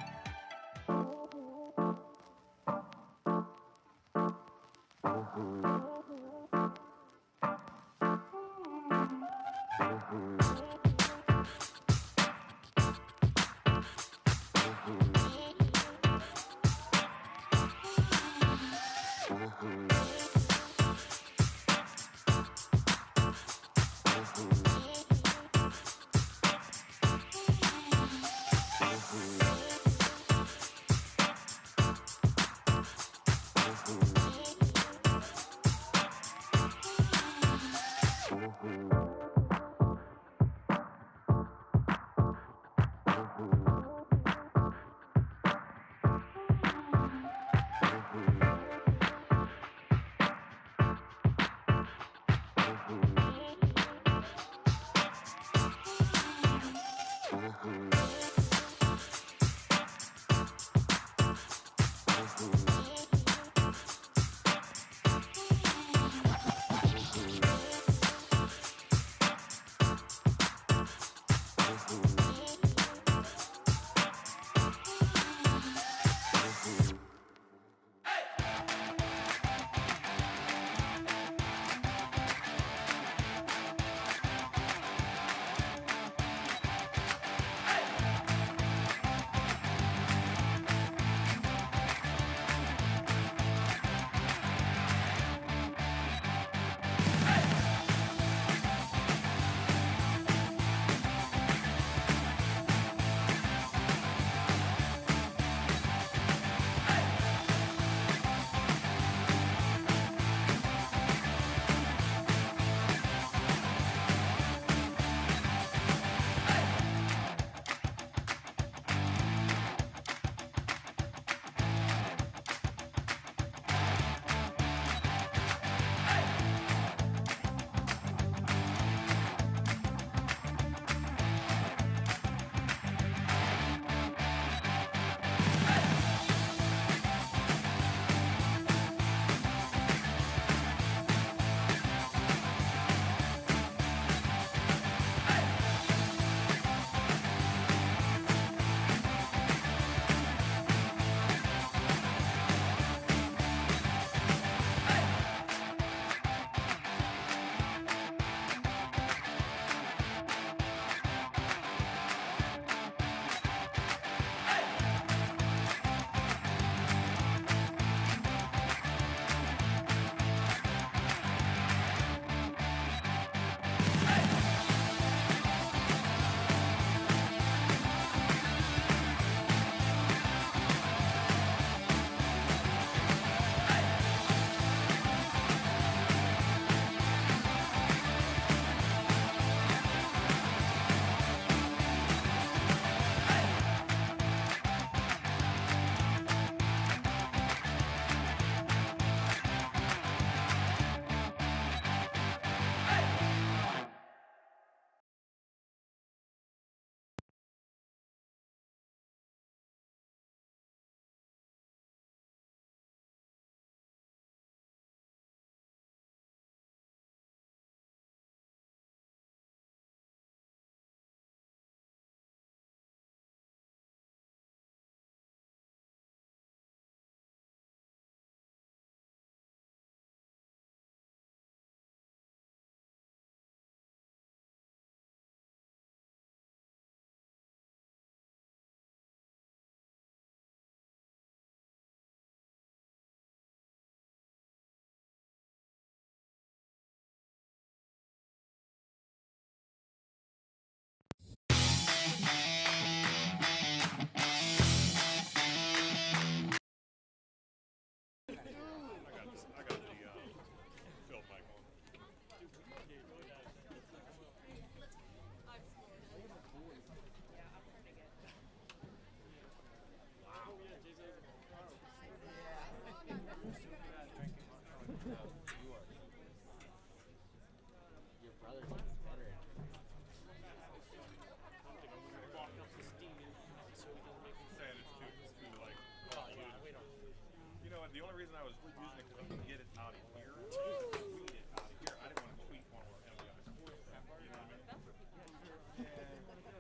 the only reason I was using it because I could get it out of here. Tweet it out of here. I didn't want to tweet one of our MVI scores. You know what I mean?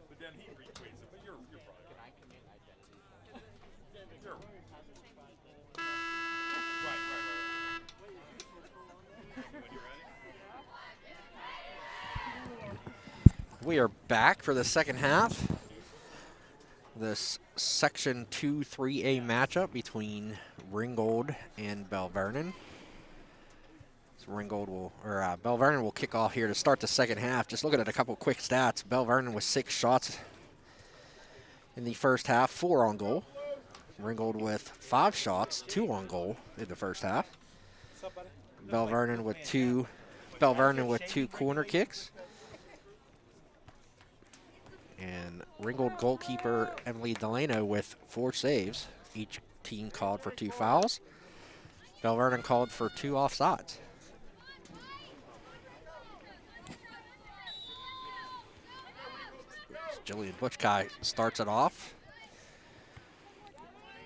But then he retweets it. But you're probably. Can I commit identity? Sure. Right. When you're ready.
We are back for the second half. This Section 2-3A matchup between Ringgold and Bell Vernon. So Bell Vernon will kick off here to start the second half. Just looking at a couple quick stats. Bell Vernon with 6 shots in the first half, 4 on goal. Ringgold with 5 shots, 2 on goal in the first half. Bell Vernon with two corner kicks. And Ringgold goalkeeper Emily Delano with 4 saves. Each team called for 2 fouls. Bell Vernon called for 2 offsides. Jillian Butchkai starts it off.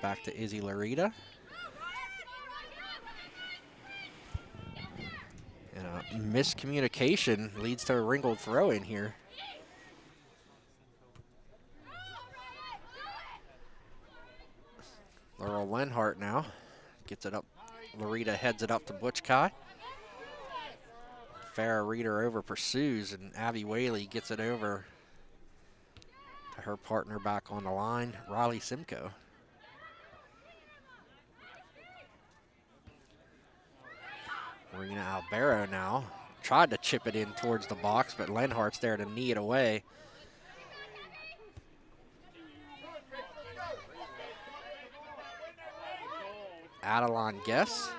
Back to Izzy Larita. And a miscommunication leads to a Ringgold throw in here. Laurel Lenhart now gets it up. Larita heads it up to Butchkai. Farrah Reeder over pursues, and Abby Whaley gets it over to her partner back on the line, Riley Simcoe. Marina Albero now tried to chip it in towards the box, but Lenhart's there to knee it away. Adeline Guess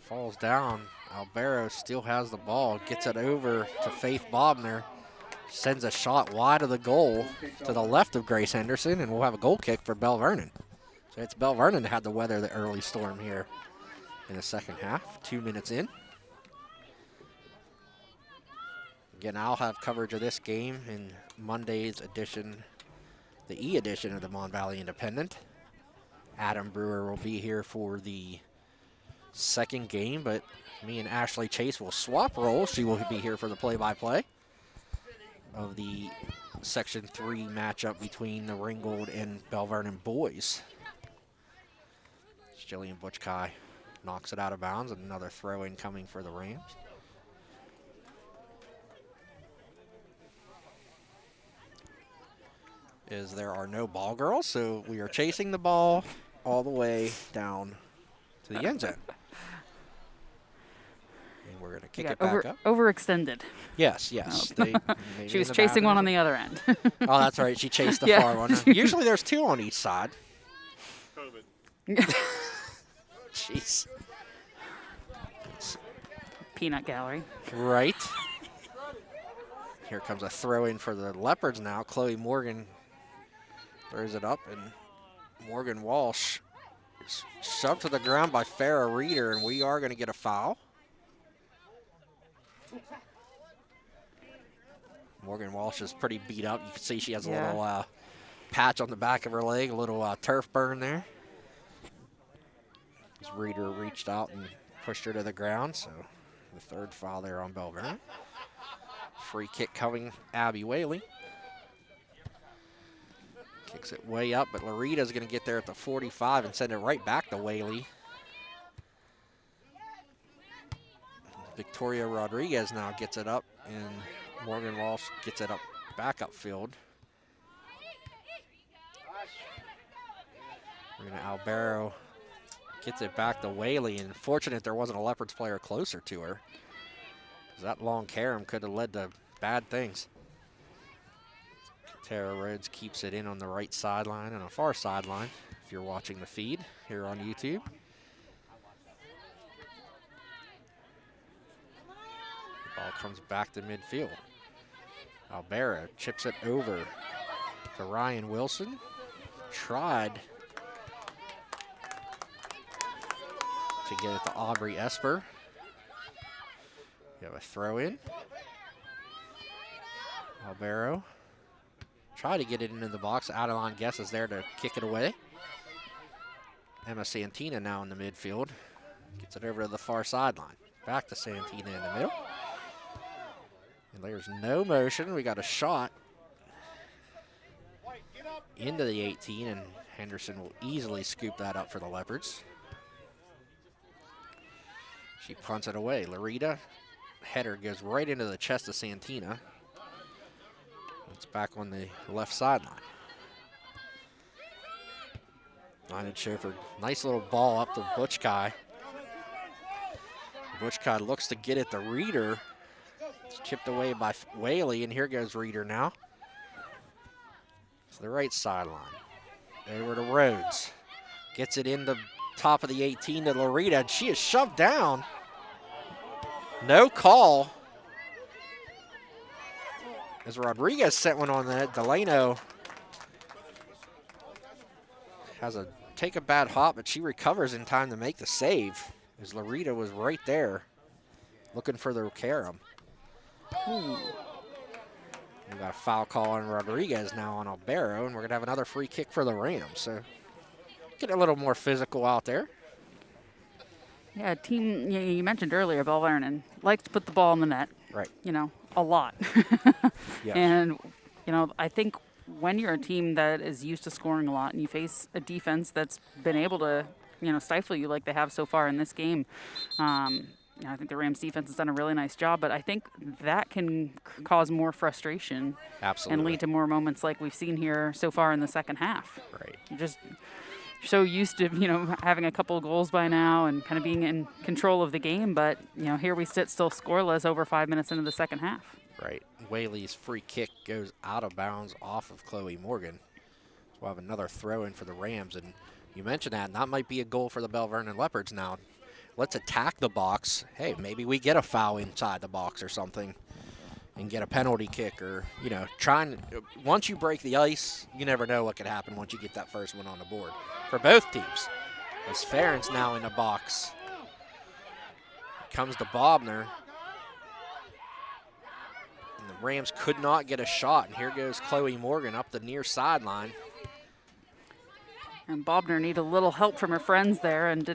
falls down. Albero still has the ball, gets it over to Faith Bobner, sends a shot wide of the goal to the left of Grace Henderson, and we'll have a goal kick for Bell Vernon. So it's Bell Vernon that had to weather the early storm here in the second half, 2 minutes in. Again, I'll have coverage of this game in Monday's edition, the E edition of the Mon Valley Independent. Adam Brewer will be here for the second game, but me and Ashley Chase will swap roles. She will be here for the play-by-play of the Section 3 matchup between the Ringgold and Bell Vernon boys. Jillian Butchkai knocks it out of bounds, and another throw-in coming for the Rams. As there are no ball girls, so we are chasing the ball all the way down to the end zone. And we're going to kick it back up.
Overextended.
Yes.
Oh. She was chasing one on the other end.
Oh, that's right. She chased the far one. Usually there's 2 on each side.
COVID.
Jeez.
Peanut gallery.
Right. Here comes a throw in for the Leopards now. Chloe Morgan throws it up, and Morgan Walsh is shoved to the ground by Farrah Reeder, and we are going to get a foul. Morgan Walsh is pretty beat up. You can see she has a little patch on the back of her leg, a little turf burn there. As Reeder reached out and pushed her to the ground, so the 3rd foul there on Bell Vernon. Free kick coming, Abby Whaley. Kicks it way up, but Larita's going to get there at the 45 and send it right back to Whaley. Victoria Rodriguez now gets it up, and Morgan Walsh gets it up back upfield. Albero gets it back to Whaley, and fortunate there wasn't a Leopards player closer to her, because that long carom could have led to bad things. Tara Rhodes keeps it in on the right sideline and a far sideline if you're watching the feed here on YouTube. The ball comes back to midfield. Albera chips it over to Ryan Wilson. Tried to get it to Aubrey Esper. You have a throw in. Albero tried to get it into the box. Adeline Guess is there to kick it away. Emma Santina now in the midfield. Gets it over to the far sideline. Back to Santina in the middle. And there's no motion. We got a shot into the 18, and Henderson will easily scoop that up for the Leopards. She punts it away. Larita, header goes right into the chest of Santina. It's back on the left sideline. Lined Schofield, nice little ball up to Butchkai. Butchkai looks to get it to Reeder. It's chipped away by Whaley, and here goes Reeder now. To the right sideline. Over to Rhodes. Gets it in the top of the 18 to Larita, and she is shoved down. No call. As Rodriguez sent one on that, Delano has a take a bad hop, but she recovers in time to make the save. As Larita was right there looking for the carom. We got a foul call on Rodriguez now on Albero, and we're going to have another free kick for the Rams. So get a little more physical out there.
Yeah, team, you mentioned earlier, Bell Vernon likes to put the ball in the net.
Right.
You know, a lot.
Yes.
And, you know, I think when you're a team that is used to scoring a lot and you face a defense that's been able to, you know, stifle you like they have so far in this game, you know, I think the Rams defense has done a really nice job, but I think that can cause more frustration.
Absolutely.
And lead to more moments like we've seen here so far in the second half.
Right.
You're just so used to, you know, having a couple of goals by now and kind of being in control of the game, but, you know, here we sit still scoreless over 5 minutes into the second half.
Right. Whaley's free kick goes out of bounds off of Chloe Morgan. So we'll have another throw in for the Rams. And you mentioned that, and that might be a goal for the Bell Vernon Leopards now. Let's attack the box. Hey, maybe we get a foul inside the box or something and get a penalty kick, or, you know, once you break the ice, you never know what could happen once you get that first one on the board for both teams. As Farron's now in the box. Comes to Bobner. And the Rams could not get a shot, and here goes Chloe Morgan up the near sideline.
And Bobner needed a little help from her friends there and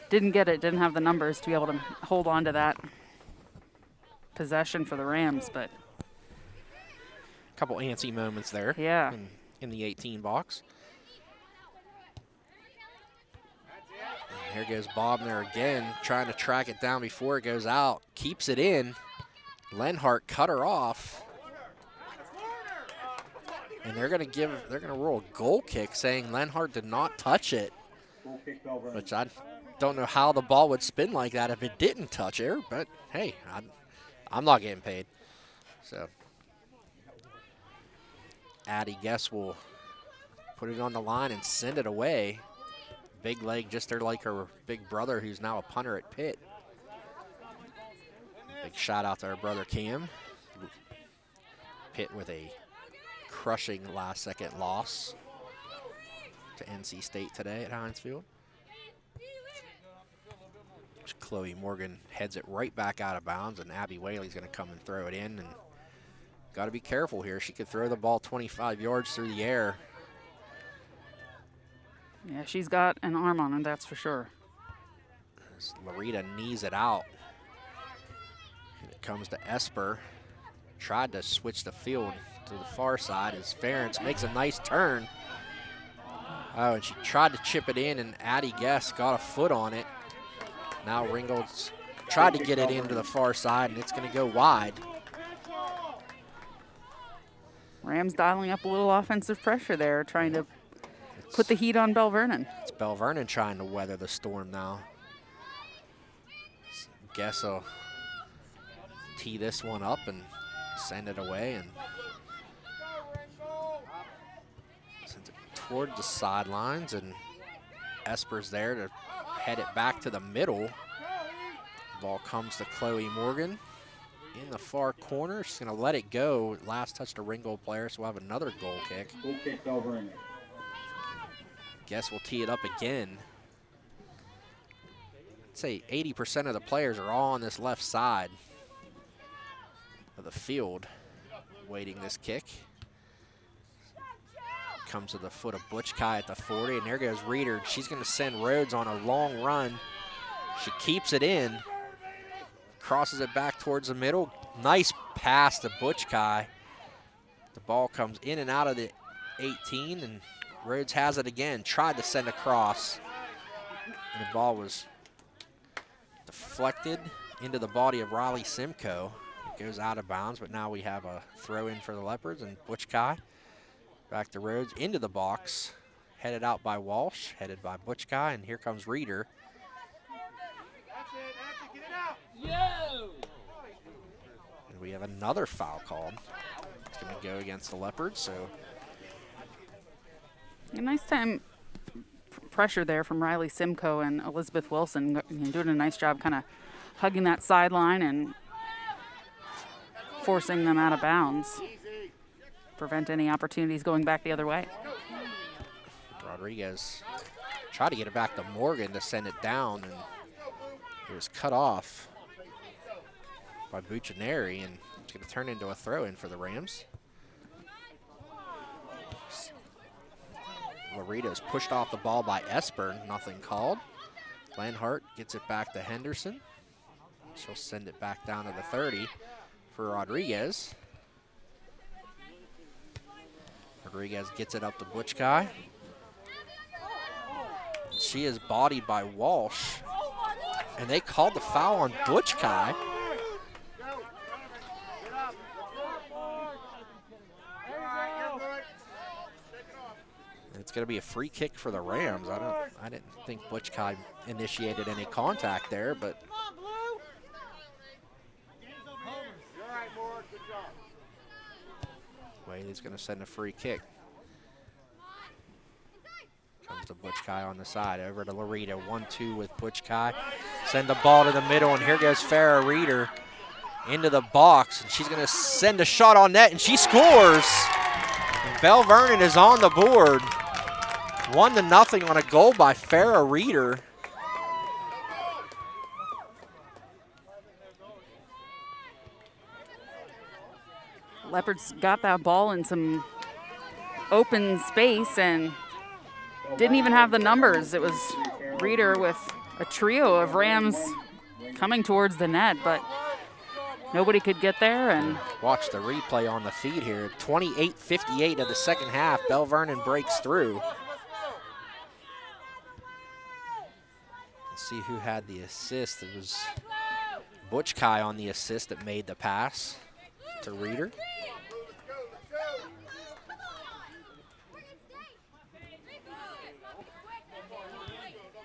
didn't get it, didn't have the numbers to be able to hold on to that possession for the Rams, but
a couple antsy moments there.
Yeah.
In the 18 box. And here goes Bobner again, trying to track it down before it goes out. Keeps it in. Lenhart cut her off. And they're gonna roll a goal kick, saying Lenhart did not touch it.
Goal kick, Bell Vernon.
Which I don't know how the ball would spin like that if it didn't touch her, but hey, I'm not getting paid. So Addie Guess will put it on the line and send it away. Big leg, just there like her big brother, who's now a punter at Pitt. Big shout out to her brother Cam. Pitt with a crushing last-second loss to NC State today at Heinz Field. Chloe Morgan heads it right back out of bounds, and Abby Whaley's going to come and throw it in. And got to be careful here. She could throw the ball 25 yards through the air.
yeah, she's got an arm on her, that's for sure.
As Larita knees it out. And it comes to Esper. Tried to switch the field to the far side as Ferentz makes a nice turn. Oh, and she tried to chip it in, and Addie Guess got a foot on it. Now Ringgold's tried to get it into the far side, and it's going to go wide.
Rams dialing up a little offensive pressure there, trying to put the heat on Bell Vernon.
It's Bell Vernon trying to weather the storm now. Guess will tee this one up and send it away, and sends it toward the sidelines, and Esper's there to head it back to the middle. Ball comes to Chloe Morgan in the far corner. She's going to let it go. Last touch to Ringgold player, so we'll have another goal kick.
Goal kick, Bell Vernon.
Guess we'll tee it up again. I'd say 80% of the players are all on this left side of the field waiting this kick. comes to the foot of Butch Kai at the 40, and there goes Reeder. She's going to send Rhodes on a long run. She keeps it in, crosses it back towards the middle. Nice pass to Butch Kai. The ball comes in and out of the 18, and Rhodes has it again. Tried to send across, and the ball was deflected into the body of Riley Simcoe. It goes out of bounds, but now we have a throw in for the Leopards, and Butch Kai back to Rhodes into the box, headed out by Walsh, headed by Butch Kai, and here comes Reeder. And we have another foul called. It's going to go against the Leopards, so.
A nice time pressure there from Riley Simcoe and Elizabeth Wilson, doing a nice job kind of hugging that sideline and forcing them out of bounds. Prevent any opportunities going back the other way.
Rodriguez tried to get it back to Morgan to send it down, and it was cut off by Buccineri, and it's going to turn into a throw-in for the Rams. Laredo's pushed off the ball by Esper, nothing called. Lanhart gets it back to Henderson. She'll send it back down to the 30 for Rodriguez. Rodriguez gets it up to Butch Kai. She is bodied by Walsh, and they called the foul on Butch Kai. It's going to be a free kick for the Rams. I didn't think Butch Kai initiated any contact there, but Whaley's going to send a free kick. Comes to Butch Kai on the side, over to Laredo. 1-2 with Butch Kai. Send the ball to the middle, and here goes Farrah Reeder into the box, and she's going to send a shot on net, and she scores. And Bell Vernon is on the board. 1-0 on a goal by Farrah Reeder.
Leopards got that ball in some open space and didn't even have the numbers. It was Reeder with a trio of Rams coming towards the net, but nobody could get there. And
watch the replay on the feed here. 28:58 of the second half. Bell Vernon breaks through. Let's see who had the assist. It was Butch Kai on the assist that made the pass to Reeder.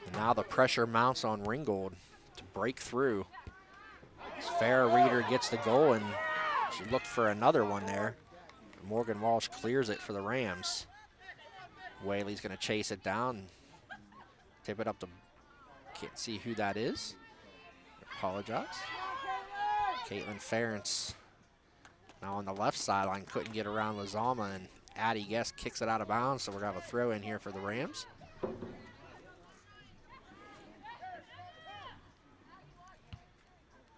And now the pressure mounts on Ringgold to break through. As Farrah Reeder gets the goal, and she looked for another one there. Morgan Walsh clears it for the Rams. Whaley's going to chase it down, tip it up to, can't see who that is. Apologize. Caitlin Ferentz now on the left sideline, couldn't get around Lazama, and Addie Guest kicks it out of bounds, so we're going to have a throw in here for the Rams.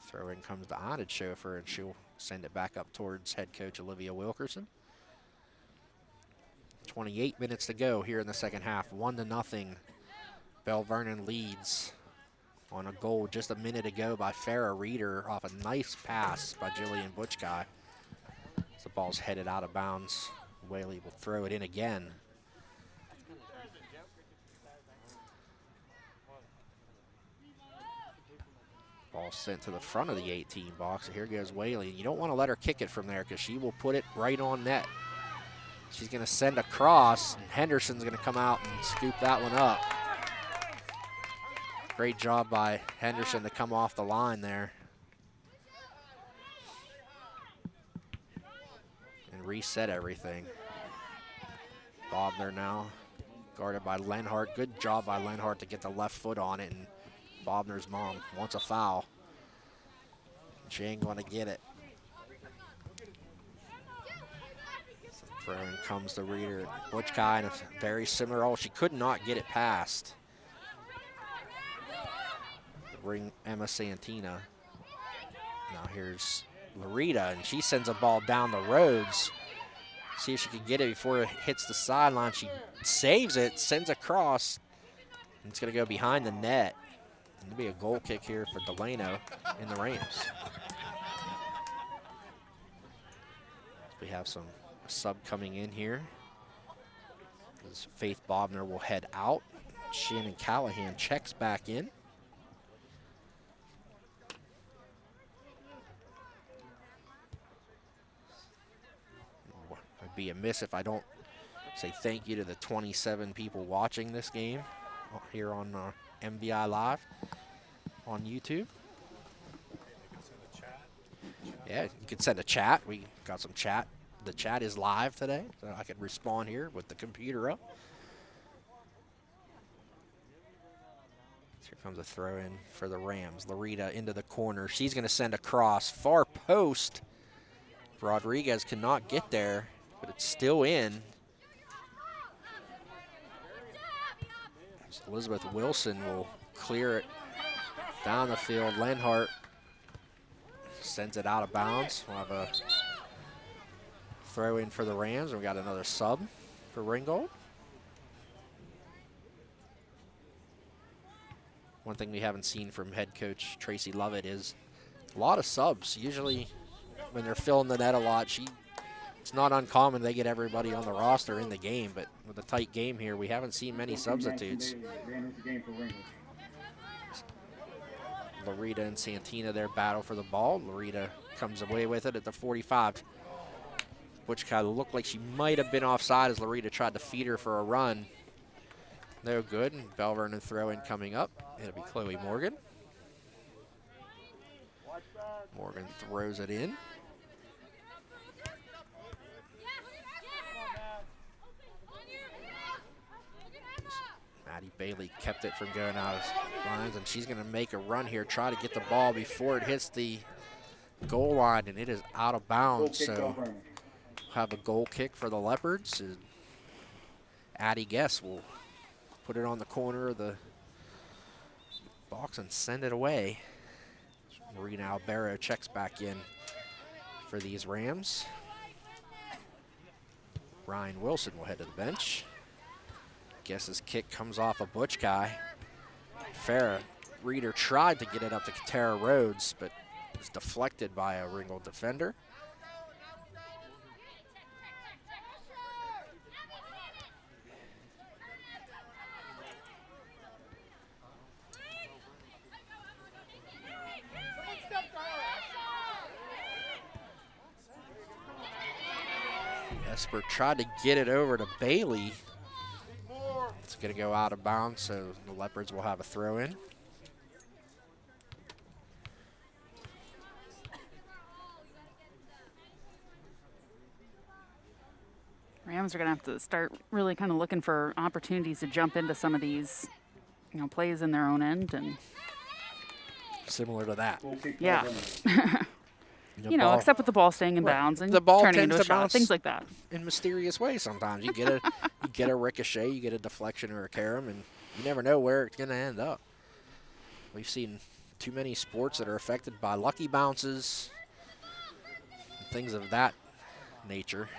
Throw in comes to Anna Schofer, and she'll send it back up towards head coach Olivia Wilkerson. 28 minutes to go here in the second half. 1-0. Bell Vernon leads on a goal just a minute ago by Farrah Reeder off a nice pass by Jillian Butch Kai. The ball's headed out of bounds. Whaley will throw it in again. Ball sent to the front of the 18 box. Here goes Whaley. You don't want to let her kick it from there because she will put it right on net. She's going to send a cross, and Henderson's going to come out and scoop that one up. Great job by Henderson to come off the line there and reset everything. Bobner now guarded by Lenhart. Good job by Lenhart to get the left foot on it, and Bobner's mom wants a foul. She ain't going to get it. Throw in comes the Reeder. Butch Kai in a very similar role. She could not get it past. Ring Emma Santina. Now here's Larita, and she sends a ball down the roads. See if she can get it before it hits the sideline. She saves it, sends across. And it's going to go behind the net. It'll be a goal kick here for Delano in the Rams. We have some sub coming in here. As Faith Bobner will head out. Shannon Callahan checks back in. I'd be amiss if I don't say thank you to the 27 people watching this game here on MVI Live on YouTube. Yeah, you can send a chat. We got some chat. The chat is live today, so I can respond here with the computer up. Here comes a throw in for the Rams. Larita into the corner. She's going to send a cross. Far post. Rodriguez cannot get there, but it's still in. Elizabeth Wilson will clear it down the field. Lenhart sends it out of bounds. We'll have a throw in for the Rams. We got another sub for Ringgold. One thing we haven't seen from head coach Tracy Lovett is a lot of subs. Usually when they're filling the net a lot, it's not uncommon they get everybody on the roster in the game, but with a tight game here, we haven't seen many substitutes. Larita and Santina there battle for the ball. Larita comes away with it at the 45. Which kind of looked like she might have been offside as Larita tried to feed her for a run. No good, and Bell Vernon throw in coming up. It'll be Chloe Morgan. Morgan throws it in. Maddie Bailey kept it from going out of lines, and she's going to make a run here, try to get the ball before it hits the goal line, and it is out of bounds. So have a goal kick for the Leopards. Addie Guess will put it on the corner of the box and send it away. Marina Albero checks back in for these Rams. Ryan Wilson will head to the bench. Guess's kick comes off a Butch guy. Farah Reeder tried to get it up to Katara Rhodes, but was deflected by a Ringgold defender. Esper tried to get it over to Bailey. It's going to go out of bounds, so the Leopards will have a throw in.
Rams are going to have to start really kind of looking for opportunities to jump into some of these, plays in their own end, and
similar to that.
yeah. Except with the ball staying in bounds and
the ball
turning
tends
into a
to
shot,
bounce
things like that.
In mysterious ways sometimes. You get a ricochet, you get a deflection or a carom, and you never know where it's going to end up. We've seen too many sports that are affected by lucky bounces, and things of that nature.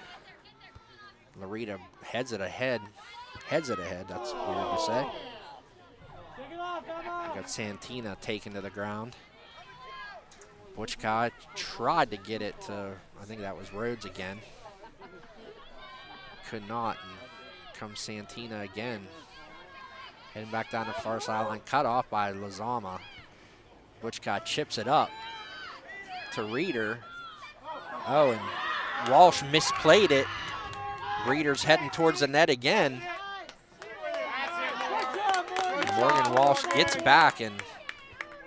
Larita heads it ahead, that's weird to say. We got Santina taken to the ground. Butch Kai tried to get it to, I think that was Rhodes again. Could not, and comes Santina again. Heading back down the far sideline, cut off by Lazama. Butch Kai chips it up to Reeder. Oh, and Walsh misplayed it. Reeder's heading towards the net again. Morgan Walsh gets back and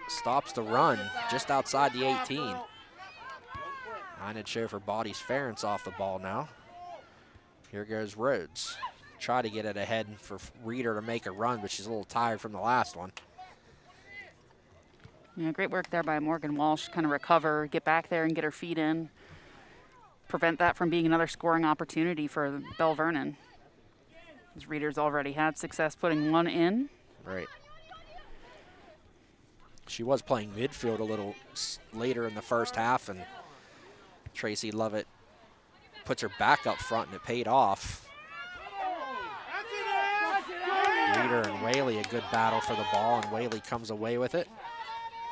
stops the run just outside the 18. Einad Schofer bodies Ferentz off the ball now. Here goes Rhodes. Try to get it ahead for Reeder to make a run, but she's a little tired from the last one.
Yeah, great work there by Morgan Walsh, kind of recover, get back there and get her feet in. Prevent that from being another scoring opportunity for Bell Vernon. As Reeder's already had success putting one in.
Right. She was playing midfield a little later in the first half, and Tracy Lovett puts her back up front, and it paid off. Reeder and Whaley, a good battle for the ball, and Whaley comes away with it.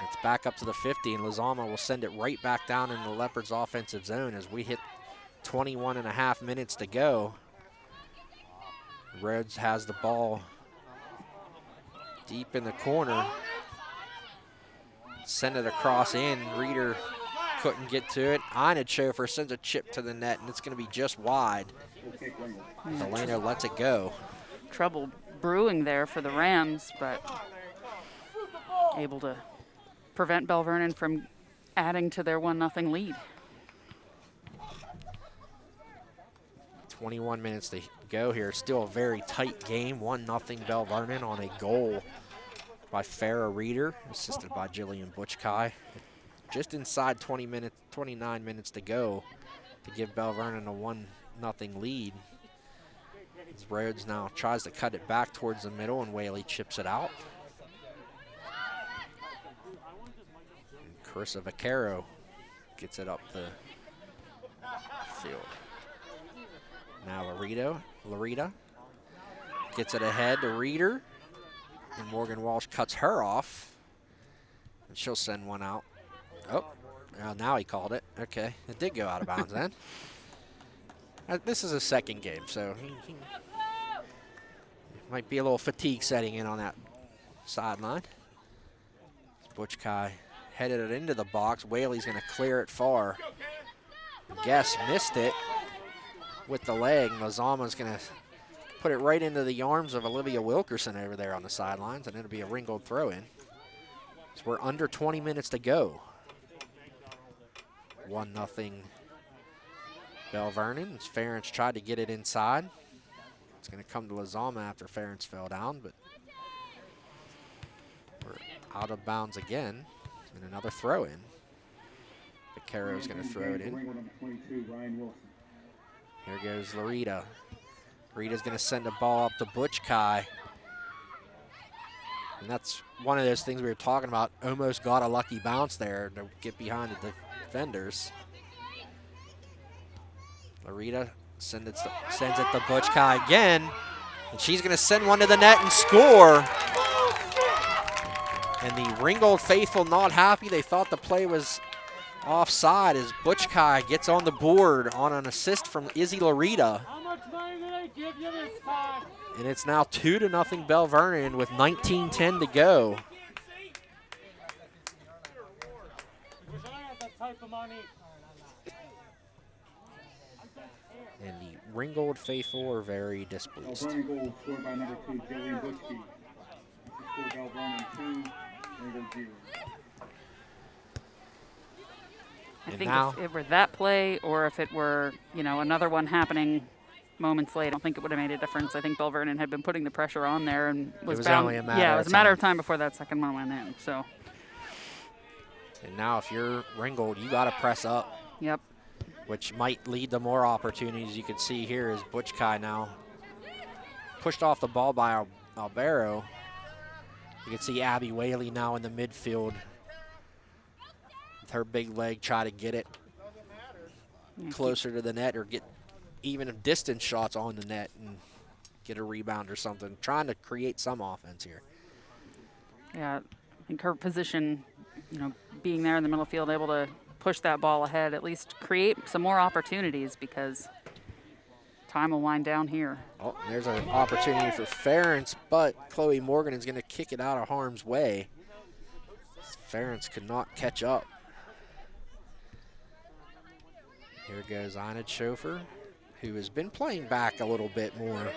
It's back up to the 50, and Lizama will send it right back down in the Leopards' offensive zone as we hit 21.5 minutes to go. Rhodes has the ball deep in the corner. Send it across in. Reeder couldn't get to it. Schofer sends a chip to the net, and it's going to be just wide. Delano lets it go.
Trouble brewing there for the Rams, but able to prevent Bell Vernon from adding to their 1-0 lead.
21 minutes to go here. Still a very tight game. 1-0 Bell Vernon on a goal by Farrah Reeder, assisted by Jillian Butchkai. Just inside 29 minutes to go to give Bell Vernon a 1-0 lead. As Rhodes now tries to cut it back towards the middle, and Whaley chips it out. And Carissa Vaquero gets it up the field. Now Larita gets it ahead to Reeder, and Morgan Walsh cuts her off, and she'll send one out. Oh, well, now he called it. Okay, it did go out of bounds then. This is a second game, so he might be a little fatigue setting in on that sideline. Butchkai headed it into the box. Whaley's going to clear it far. Guess missed it with the leg. Lozama's going to put it right into the arms of Olivia Wilkerson over there on the sidelines, and it'll be a Ringgold throw-in. So we're under 20 minutes to go. 1-0 Bell Vernon. As Ference tried to get it inside. It's going to come to Lozama after Ference fell down, but we're out of bounds again. And another throw-in. Vaquero's going to throw it in. Here goes Larita. Larita's going to send a ball up to Butchkai. And that's one of those things we were talking about. Almost got a lucky bounce there to get behind the defenders. Larita sends it to Butchkai again. And she's going to send one to the net and score. And the Ringgold faithful not happy. They thought the play was offside as Butchkai gets on the board on an assist from Izzy Larita. And it's now 2-0 Bell Vernon with 19:10 to go. And the Ringgold faithful are very displeased.
Goal scored by number 2, Jillian Butchkai. Scored Bell Vernon 2, Ringgold 0.
I think if it were that play, or if it were, another one happening moments later, I don't think it would have made a difference. I think Bell Vernon had been putting the pressure on there and was bound.
Only a matter
yeah, it was
of
a matter
time.
of time before that second one went in. So.
And now if you're Ringgold, you got to press up.
Yep.
Which might lead to more opportunities. You can see here is Butchkai now pushed off the ball by Albero. You can see Abby Whaley now in the midfield. With her big leg, try to get it closer to the net or get even distance shots on the net and get a rebound or something. Trying to create some offense here.
Yeah, I think her position, being there in the middle field, able to push that ball ahead, at least create some more opportunities because time will wind down here.
Oh, there's an opportunity for Ference, but Chloe Morgan is going to kick it out of harm's way. Ference could not catch up. Here goes Ina Schofer, who has been playing back a little bit more.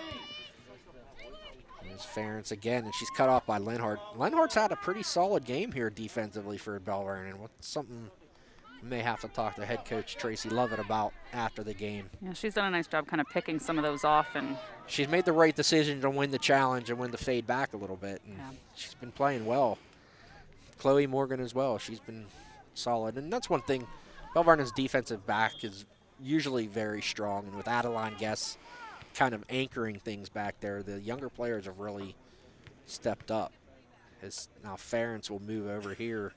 There's Ference again, and she's cut off by Lenhart. Lenhart's had a pretty solid game here defensively for Bell Vernon. What's something we may have to talk to head coach Tracy Lovett about after the game.
Yeah, she's done a nice job kind of picking some of those off. And
she's made the right decision to win the challenge and win the fade back a little bit. And she's been playing well. Chloe Morgan as well. She's been solid. And that's one thing. Bell Vernon's defensive back is usually very strong. And with Adeline Guess kind of anchoring things back there, the younger players have really stepped up. As now Ference will move over here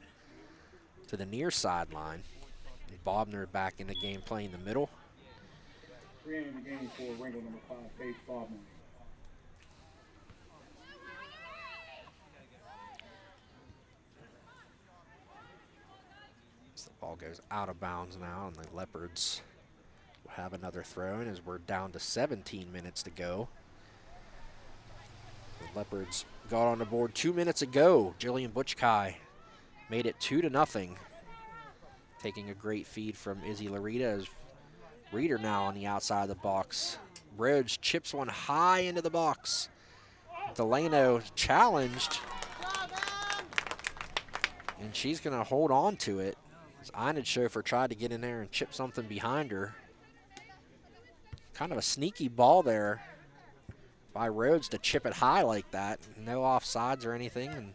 to the near sideline. And Bobner back in the game playing the middle.
creating the game for Ringgold number 5, Paige Bobman.
So the ball goes out of bounds now, and the Leopards will have another throw in as we're down to 17 minutes to go. The Leopards got on the board 2 minutes ago. Jillian Butchkai made it 2-0. Taking a great feed from Izzy Larita as Reeder now on the outside of the box. Rhodes chips one high into the box. Delano challenged. And she's going to hold on to it. As Einenschofer tried to get in there and chip something behind her. Kind of a sneaky ball there by Rhodes to chip it high like that. No offsides or anything. And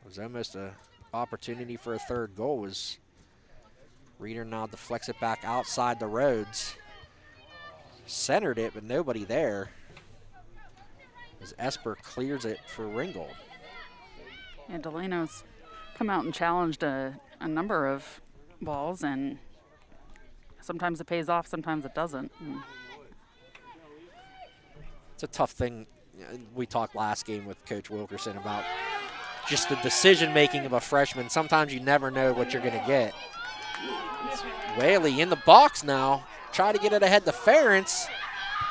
it was almost an opportunity for a third goal. Was Reeder now deflects it back outside the Rhodes. Centered it, but nobody there. As Esper clears it for Ringgold.
And Delano's come out and challenged a number of balls, and sometimes it pays off, sometimes it doesn't.
It's a tough thing. We talked last game with Coach Wilkerson about just the decision-making of a freshman. Sometimes you never know what you're going to get. It's Whaley in the box now. Try to get it ahead to Ferentz.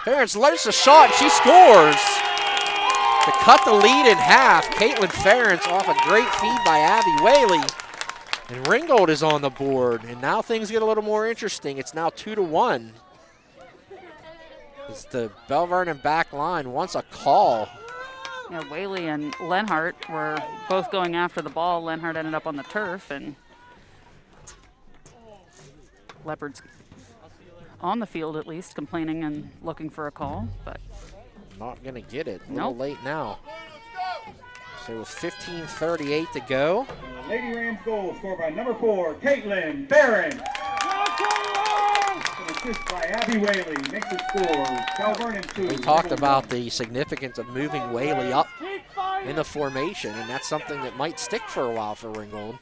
Ferentz lets a shot, and she scores. To cut the lead in half, Caitlin Ferentz off a great feed by Abby Whaley. And Ringgold is on the board, and now things get a little more interesting. It's now 2-1. As the Bell Vernon back line wants a call.
Yeah, Whaley and Lenhart were both going after the ball. Lenhart ended up on the turf, and Leopards on the field at least, complaining and looking for a call, but
not going to get it. A
nope.
little late now. So with 15:38 to go.
The Lady Rams goal scored by number 4, Caitlin Barron. An assist by Abby Whaley makes the score. Bell Vernon 2.
We talked about the significance of moving Whaley up in the formation, and that's something that might stick for a while for Ringgold.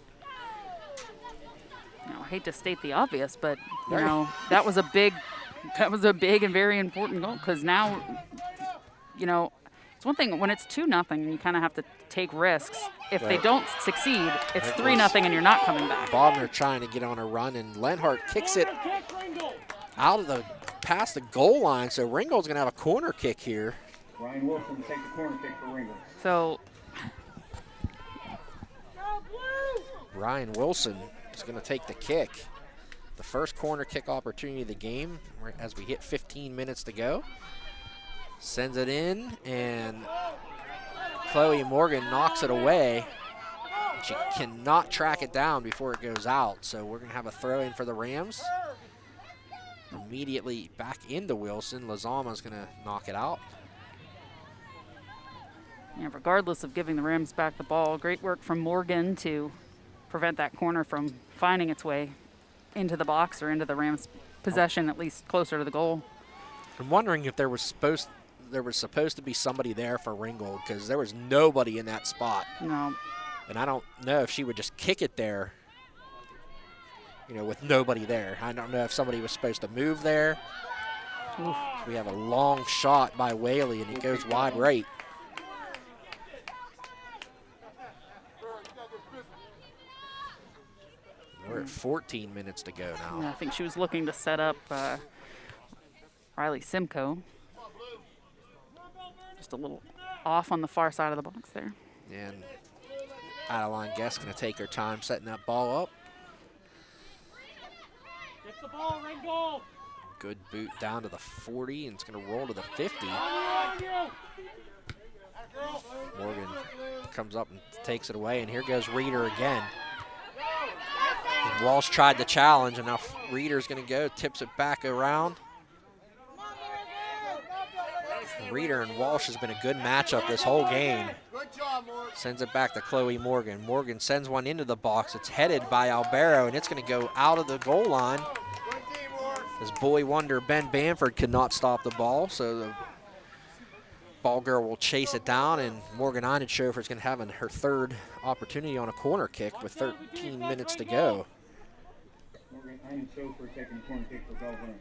I hate to state the obvious, but you know that was a big and very important goal, because now, you know, it's one thing when it's 2-0 and you kind of have to take risks. If they don't succeed, it's 3-0 and you're not coming back.
Bobner trying to get on a run, and Lenhart kicks it out of the past the goal line. So Ringgold's going to have a corner kick here.
Ryan Wilson to take the corner kick for Ringgold.
So
Ryan Wilson is going to take the kick. The first corner kick opportunity of the game as we hit 15 minutes to go. Sends it in, and Chloe Morgan knocks it away. She cannot track it down before it goes out, so we're going to have a throw in for the Rams. Immediately back into Wilson. Lazama's going to knock it out.
yeah, regardless of giving the Rams back the ball, great work from Morgan to prevent that corner from finding its way into the box or into the Rams' possession, at least closer to the goal.
I'm wondering if there was supposed to be somebody there for Ringgold, because there was nobody in that spot.
No.
And I don't know if she would just kick it there, you know, with nobody there. I don't know if somebody was supposed to move there.
Oof.
We have a long shot by Whaley, and it goes wide right. We're at 14 minutes to go now.
Yeah, I think she was looking to set up Riley Simcoe. Just a little off on the far side of the box there.
And Adeline Guest going to take her time setting that ball up.
Get the ball, Ringgold.
Good boot down to the 40, and it's going to roll to the 50. Morgan comes up and takes it away, and here goes Reeder again. And Walsh tried the challenge, and now Reeder's going to go, tips it back around. Reeder and Walsh has been a good matchup this whole game. Sends it back to Chloe Morgan. Morgan sends one into the box. It's headed by Albero, and it's going to go out of the goal line. As boy wonder Ben Bamford could not stop the ball, so the ball girl will chase it down, and Morgan Einenschofer is going to have her third opportunity on a corner kick with 13 minutes to go.
Morgan Iron Chauffeur taking the corner kick for Bell Vernon.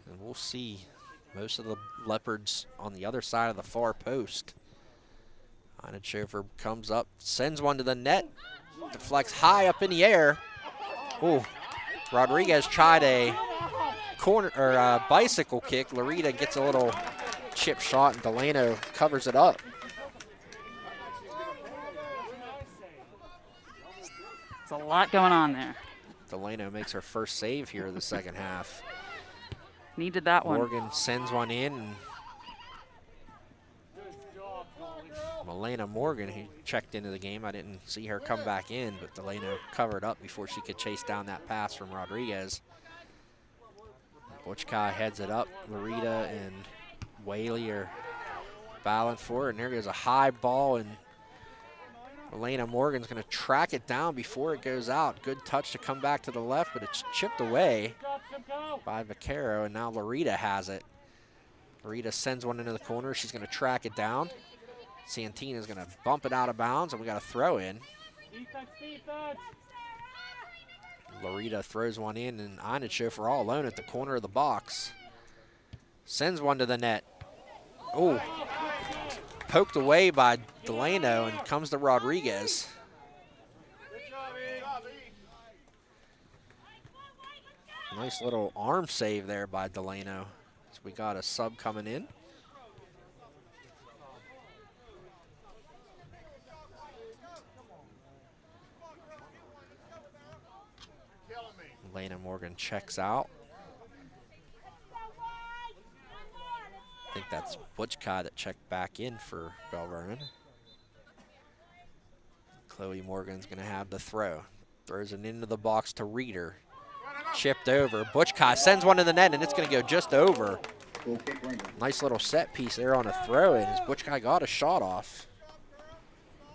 And we'll see most of the Leopards on the other side of the far post. Iron Chauffeur comes up, sends one to the net, deflects high up in the air. Oh, Rodriguez tried a corner or a bicycle kick. Larita gets a little chip shot, and Delano covers it up.
There's a lot going on there.
Delano makes her first save here in the second half.
Needed that one.
Morgan sends one in. And Milena Morgan, who checked into the game, I didn't see her come back in, but Delano covered up before she could chase down that pass from Rodriguez. Butch Kai heads it up. Larita and Whaley are battling for it, and there goes a high ball, and Milena Morgan's going to track it down before it goes out. Good touch to come back to the left, but it's chipped away by Vaquero, and now Larita has it. Larita sends one into the corner. She's going to track it down. Santina's going to bump it out of bounds, and we got a throw in. Larita throws one in, and Einichofer all alone at the corner of the box. Sends one to the net. Oh, poked away by Delano, and comes to Rodriguez. Nice little arm save there by Delano. So we got a sub coming in. Elena Morgan checks out. I think that's Butch Kai that checked back in for Bell Vernon. Chloe Morgan's going to have the throw. Throws it into the box to Reeder. Chipped over. Butch Kai sends one to the net, and it's going to go just over. Nice little set piece there on a throw in as Butch Kai got a shot off.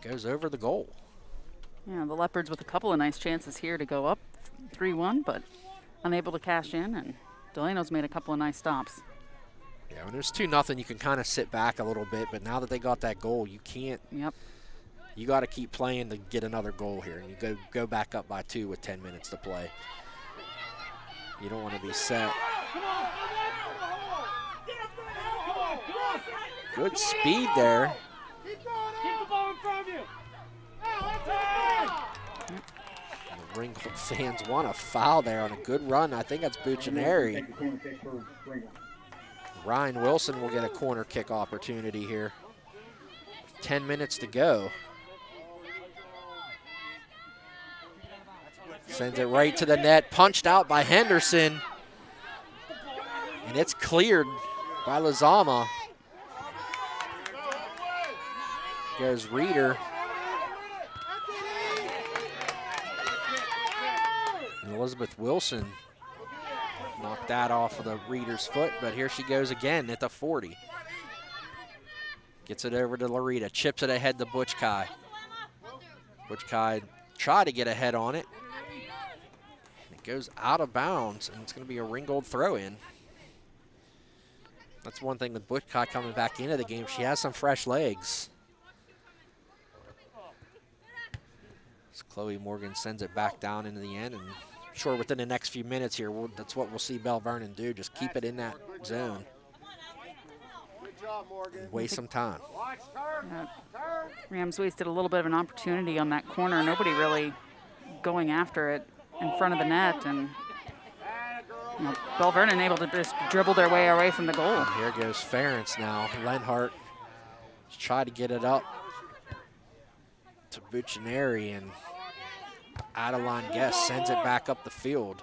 Goes over the goal.
Yeah, the Leopards with a couple of nice chances here to go up 3-1, but unable to cash in, and Delano's made a couple of nice stops.
Yeah, when there's 2-0, you can kind of sit back a little bit, but now that they got that goal, you can't.
Yep.
You got to keep playing to get another goal here, and you go back up by 2 with 10 minutes to play. You don't want to be set. Good speed there. The Ringgold fans want a foul there on a good run. I think that's Buccineri. Ryan Wilson will get a corner kick opportunity here. 10 minutes to go. Sends it right to the net, punched out by Henderson. And it's cleared by Lazama. Goes Reeder. And Elizabeth Wilson knocked that off of the Reeder's foot, but here she goes again at the 40. Gets it over to Larita, chips it ahead to Butch Kai. Butch Kai tried to get ahead on it. It goes out of bounds, and it's going to be a Ringgold throw-in. That's one thing with Butch Kai coming back into the game. She has some fresh legs. So Chloe Morgan sends it back down into the end, and sure, within the next few minutes here, that's what we'll see Bell Vernon do. Just keep it in that zone. Waste some time.
Rams wasted a little bit of an opportunity on that corner. Nobody really going after it in front of the net, and Bell Vernon able to just dribble their way away from the goal.
And here goes Ferentz now. Lenhart tried to get it up to Buccineri, and Adeline Guest sends it back up the field.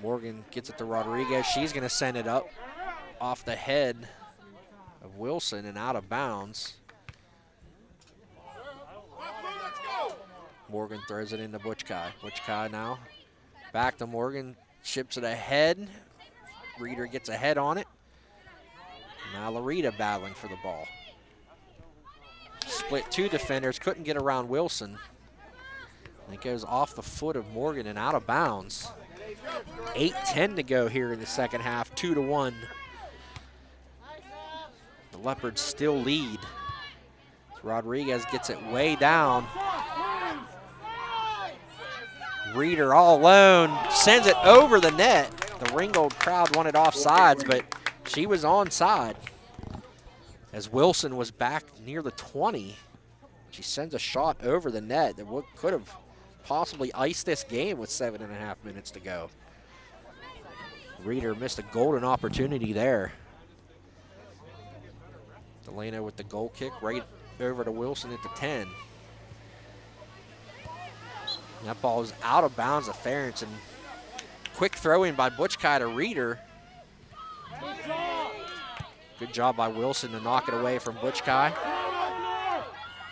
Morgan gets it to Rodriguez. She's going to send it up off the head of Wilson and out of bounds. Morgan throws it into Butch Kai. Butch Kai now back to Morgan, chips it ahead. Reeder gets ahead on it. Now Larita battling for the ball. Split 2 defenders, couldn't get around Wilson. And it goes off the foot of Morgan and out of bounds. 8:10 to go here in the second half, 2-1. The Leopards still lead. Rodriguez gets it way down. Reeder all alone, sends it over the net. The Ringgold crowd wanted offsides, but she was onside. As Wilson was back near the 20, she sends a shot over the net that could have possibly iced this game with 7.5 minutes to go. Reeder missed a golden opportunity there. Delano with the goal kick right over to Wilson at the 10. That ball is out of bounds of Ferentz, and quick throw in by Butchkai to Reeder. Good job by Wilson to knock it away from Butchkai.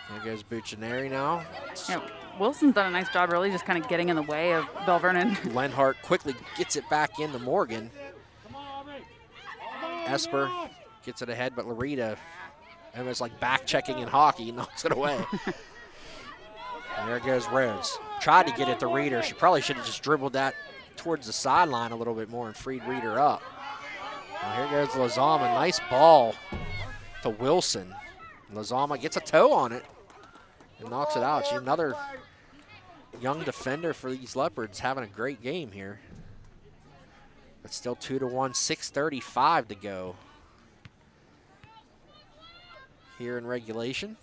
There goes Buccineri now.
Yeah, Wilson's done a nice job really just kind of getting in the way of Bell Vernon.
Lenhart quickly gets it back into Morgan. Esper gets it ahead, but Larita, almost like back checking in hockey, knocks it away. And there goes Rhodes. Tried to get it to Reeder. She probably should have just dribbled that towards the sideline a little bit more and freed Reeder up. Now here goes Lazama. Nice ball to Wilson. Lazama gets a toe on it and knocks it out. She's another young defender for these Leopards, having a great game here. But still 2-1, 6:35 to go here in regulation.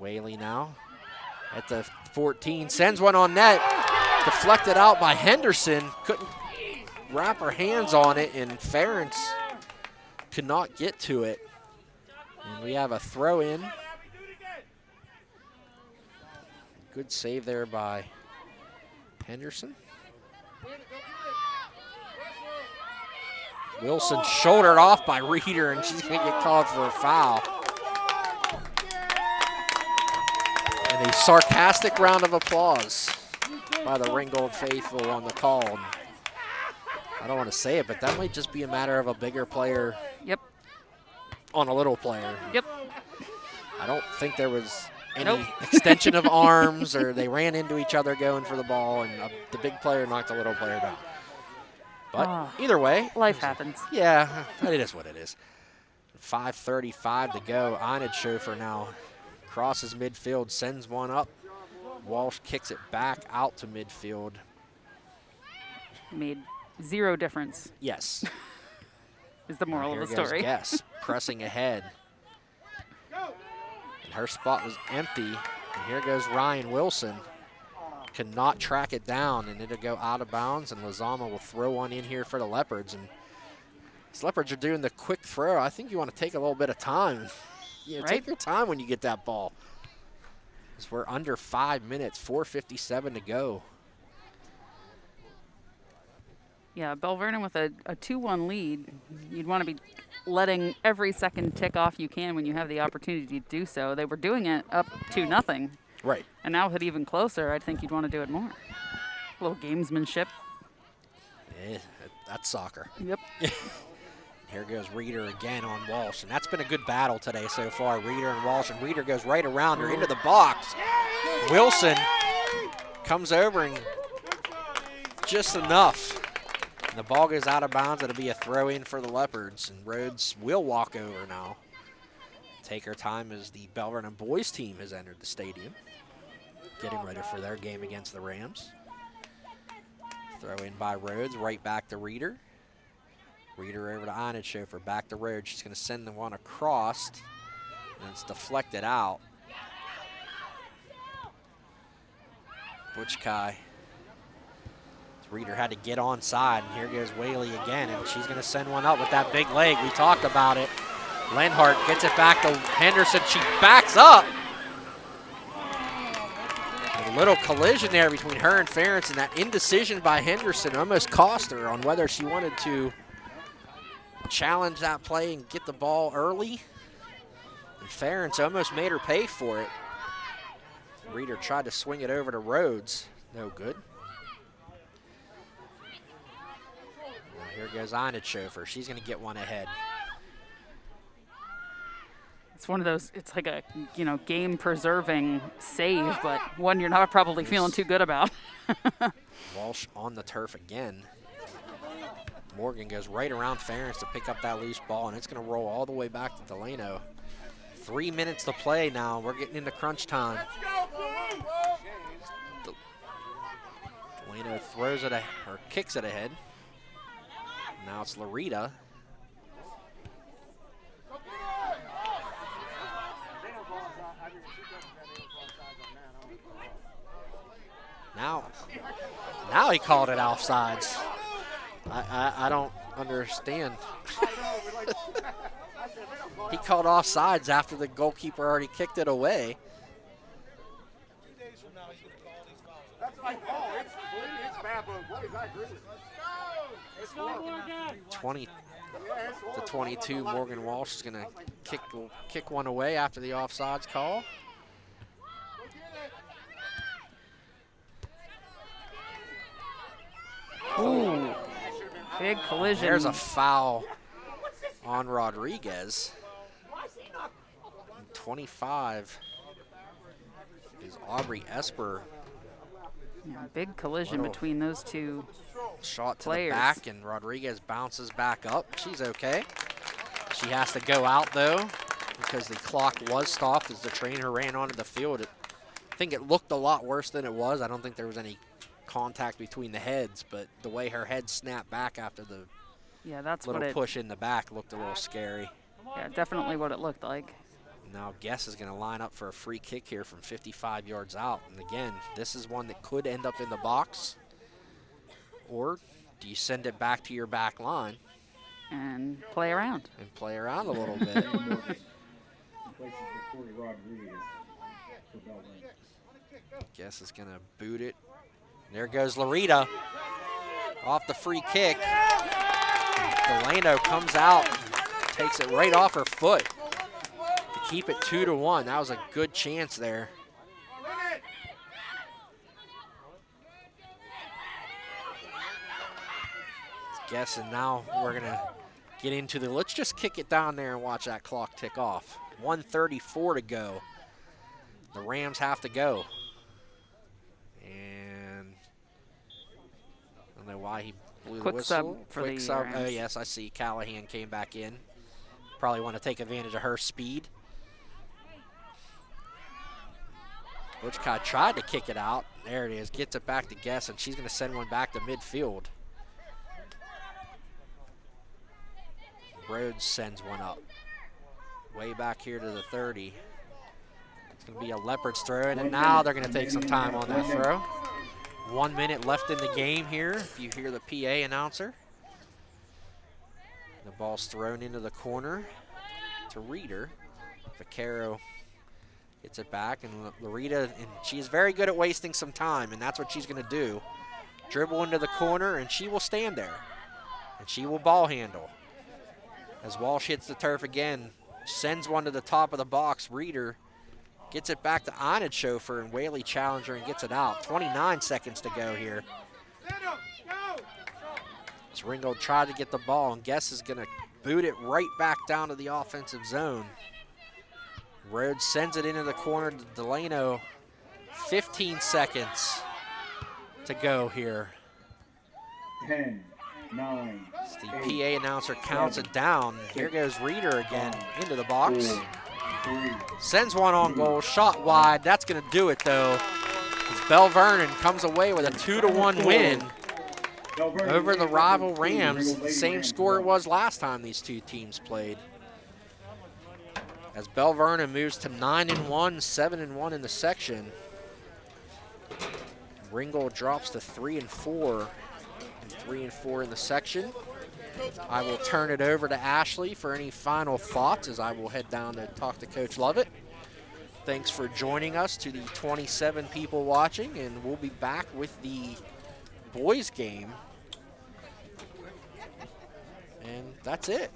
Whaley now at the 14, sends one on net, deflected out by Henderson, couldn't wrap her hands on it, and Ferentz could not get to it. And we have a throw in. Good save there by Henderson. Wilson shouldered off by Reeder, and she's going to get called for a foul. And a sarcastic round of applause by the Ringgold faithful on the call. And I don't want to say it, but that might just be a matter of a bigger player on a little player. I don't think there was any extension of arms, or they ran into each other going for the ball, and the big player knocked the little player down. But either way.
Life happens.
Yeah, it is what it is. 5:35 to go. Einitschofer now crosses midfield, sends one up. Walsh kicks it back out to midfield.
Made zero difference.
Yes.
Is the moral of the story.
Yes, pressing ahead. And her spot was empty. And here goes Ryan Wilson. Cannot track it down, and it'll go out of bounds, and Lazama will throw one in here for the Leopards. And these Leopards are doing the quick throw. I think you want to take a little bit of time. Take your time when you get that ball. Because we're under 5 minutes, 4:57 to go.
Yeah, Bell Vernon with a 2-1 lead. You'd want to be letting every second tick off you can when you have the opportunity to do so. They were doing it up 2-0.
Right.
And now with it even closer, I think you'd want to do it more. A little gamesmanship.
Yeah, that's soccer.
Yep.
Here goes Reeder again on Walsh, and that's been a good battle today so far. Reeder and Walsh, and Reeder goes right around her into the box. Wilson comes over and just enough. And the ball goes out of bounds. It'll be a throw in for the Leopards, and Rhodes will walk over now. Take her time as the Bell Vernon boys team has entered the stadium, getting ready for their game against the Rams. Throw in by Rhodes, right back to Reeder. Reeder over to Einitschofer, back to Rhodes. She's going to send the one across, and it's deflected out. Butchkai. Reeder had to get onside, and here goes Whaley again, and she's going to send one up with that big leg. We talked about it. Lenhart gets it back to Henderson. She backs up. A little collision there between her and Ferentz, and that indecision by Henderson almost cost her on whether she wanted to challenge that play and get the ball early. And Ferentz almost made her pay for it. Reeder tried to swing it over to Rhodes. No good. Now here goes Einitschofer. She's going to get one ahead.
It's one of those, it's like a, game-preserving save, but one you're not probably feeling too good about.
Walsh on the turf again. Morgan goes right around Ferentz to pick up that loose ball, and it's going to roll all the way back to Delano. 3 minutes to play now. We're getting into crunch time. Delano throws it or kicks it ahead. Now it's Larita. Now he called it offsides. I don't understand. He called offsides after the goalkeeper already kicked it away.
That's what I call it. It's bad both ways. I agree with you.
20 to 22. Morgan Walsh is going to kick one away after the offsides call.
Ooh, big collision.
There's a foul on Rodriguez. 25 is Aubrey Esper.
Yeah, big collision between those two
Shot to
players.
the back, and Rodriguez bounces back up. She's okay. She has to go out, though, because the clock was stopped as the trainer ran onto the field. I think it looked a lot worse than it was. I don't think there was any contact between the heads, but the way her head snapped back after the little push in the back looked a little scary.
Yeah, definitely what it looked like.
Now Guess is going to line up for a free kick here from 55 yards out. And again, this is one that could end up in the box. Or do you send it back to your back line?
And play around.
And play around a little bit. Guess is going to boot it. There goes Larita off the free kick. Delano comes out, takes it right off her foot to keep it 2-1. That was a good chance there. Guessing now we're going to get into the, let's just kick it down there and watch that clock tick off. 1:34 to go. The Rams have to go. And I don't know why he blew the whistle.
Sub for
Quick
the
sub.
Rams.
Oh, yes, I see Callahan came back in. Probably want to take advantage of her speed. Butchkai tried to kick it out. There it is. Gets it back to Guess, and she's going to send one back to midfield. Rhodes sends one up. Way back here to the 30. It's going to be a Leopards throw, and now they're going to take some time on that throw. 1 minute left in the game here, if you hear the PA announcer. The ball's thrown into the corner to Reeder. Vaquero gets it back, and Larita, and she's very good at wasting some time, and that's what she's going to do. Dribble into the corner, and she will stand there, and she will ball handle. As Walsh hits the turf again, sends one to the top of the box. Reeder gets it back to Onitshofer, and Whaley challenger and gets it out. 29 seconds to go here. As Ringgold tried to get the ball, and Guess is going to boot it right back down to the offensive zone. Rhodes sends it into the corner to Delano. 15 seconds to go here.
10, 9.
As the PA announcer counts it down. Here goes Reeder again into the box.
4, 3.
Sends one on goal, shot wide. That's going to do it, though. As Bell Vernon comes away with a 2-1 win over the rival Rams. Same score it was last time these two teams played. As Bell Vernon moves to 9-1, 7-1 in the section. Ringgold drops to 3-4, and 3-4 in the section. I will turn it over to Ashley for any final thoughts as I will head down to talk to Coach Lovett. Thanks for joining us, to the 27 people watching, and we'll be back with the boys game. And that's it.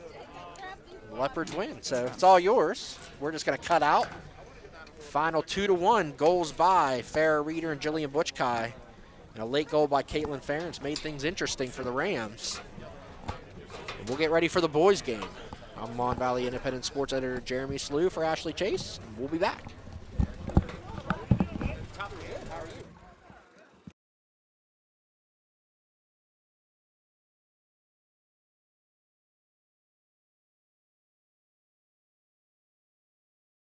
Leopards win, so it's all yours. We're just going to cut out. Final 2-1, goals by Farrah Reeder and Jillian Butchkai. And a late goal by Caitlin Ferentz made things interesting for the Rams. And we'll get ready for the boys game. I'm Mon Valley Independent Sports Editor Jeremy Slew for Ashley Chase, and we'll be back.
How are you?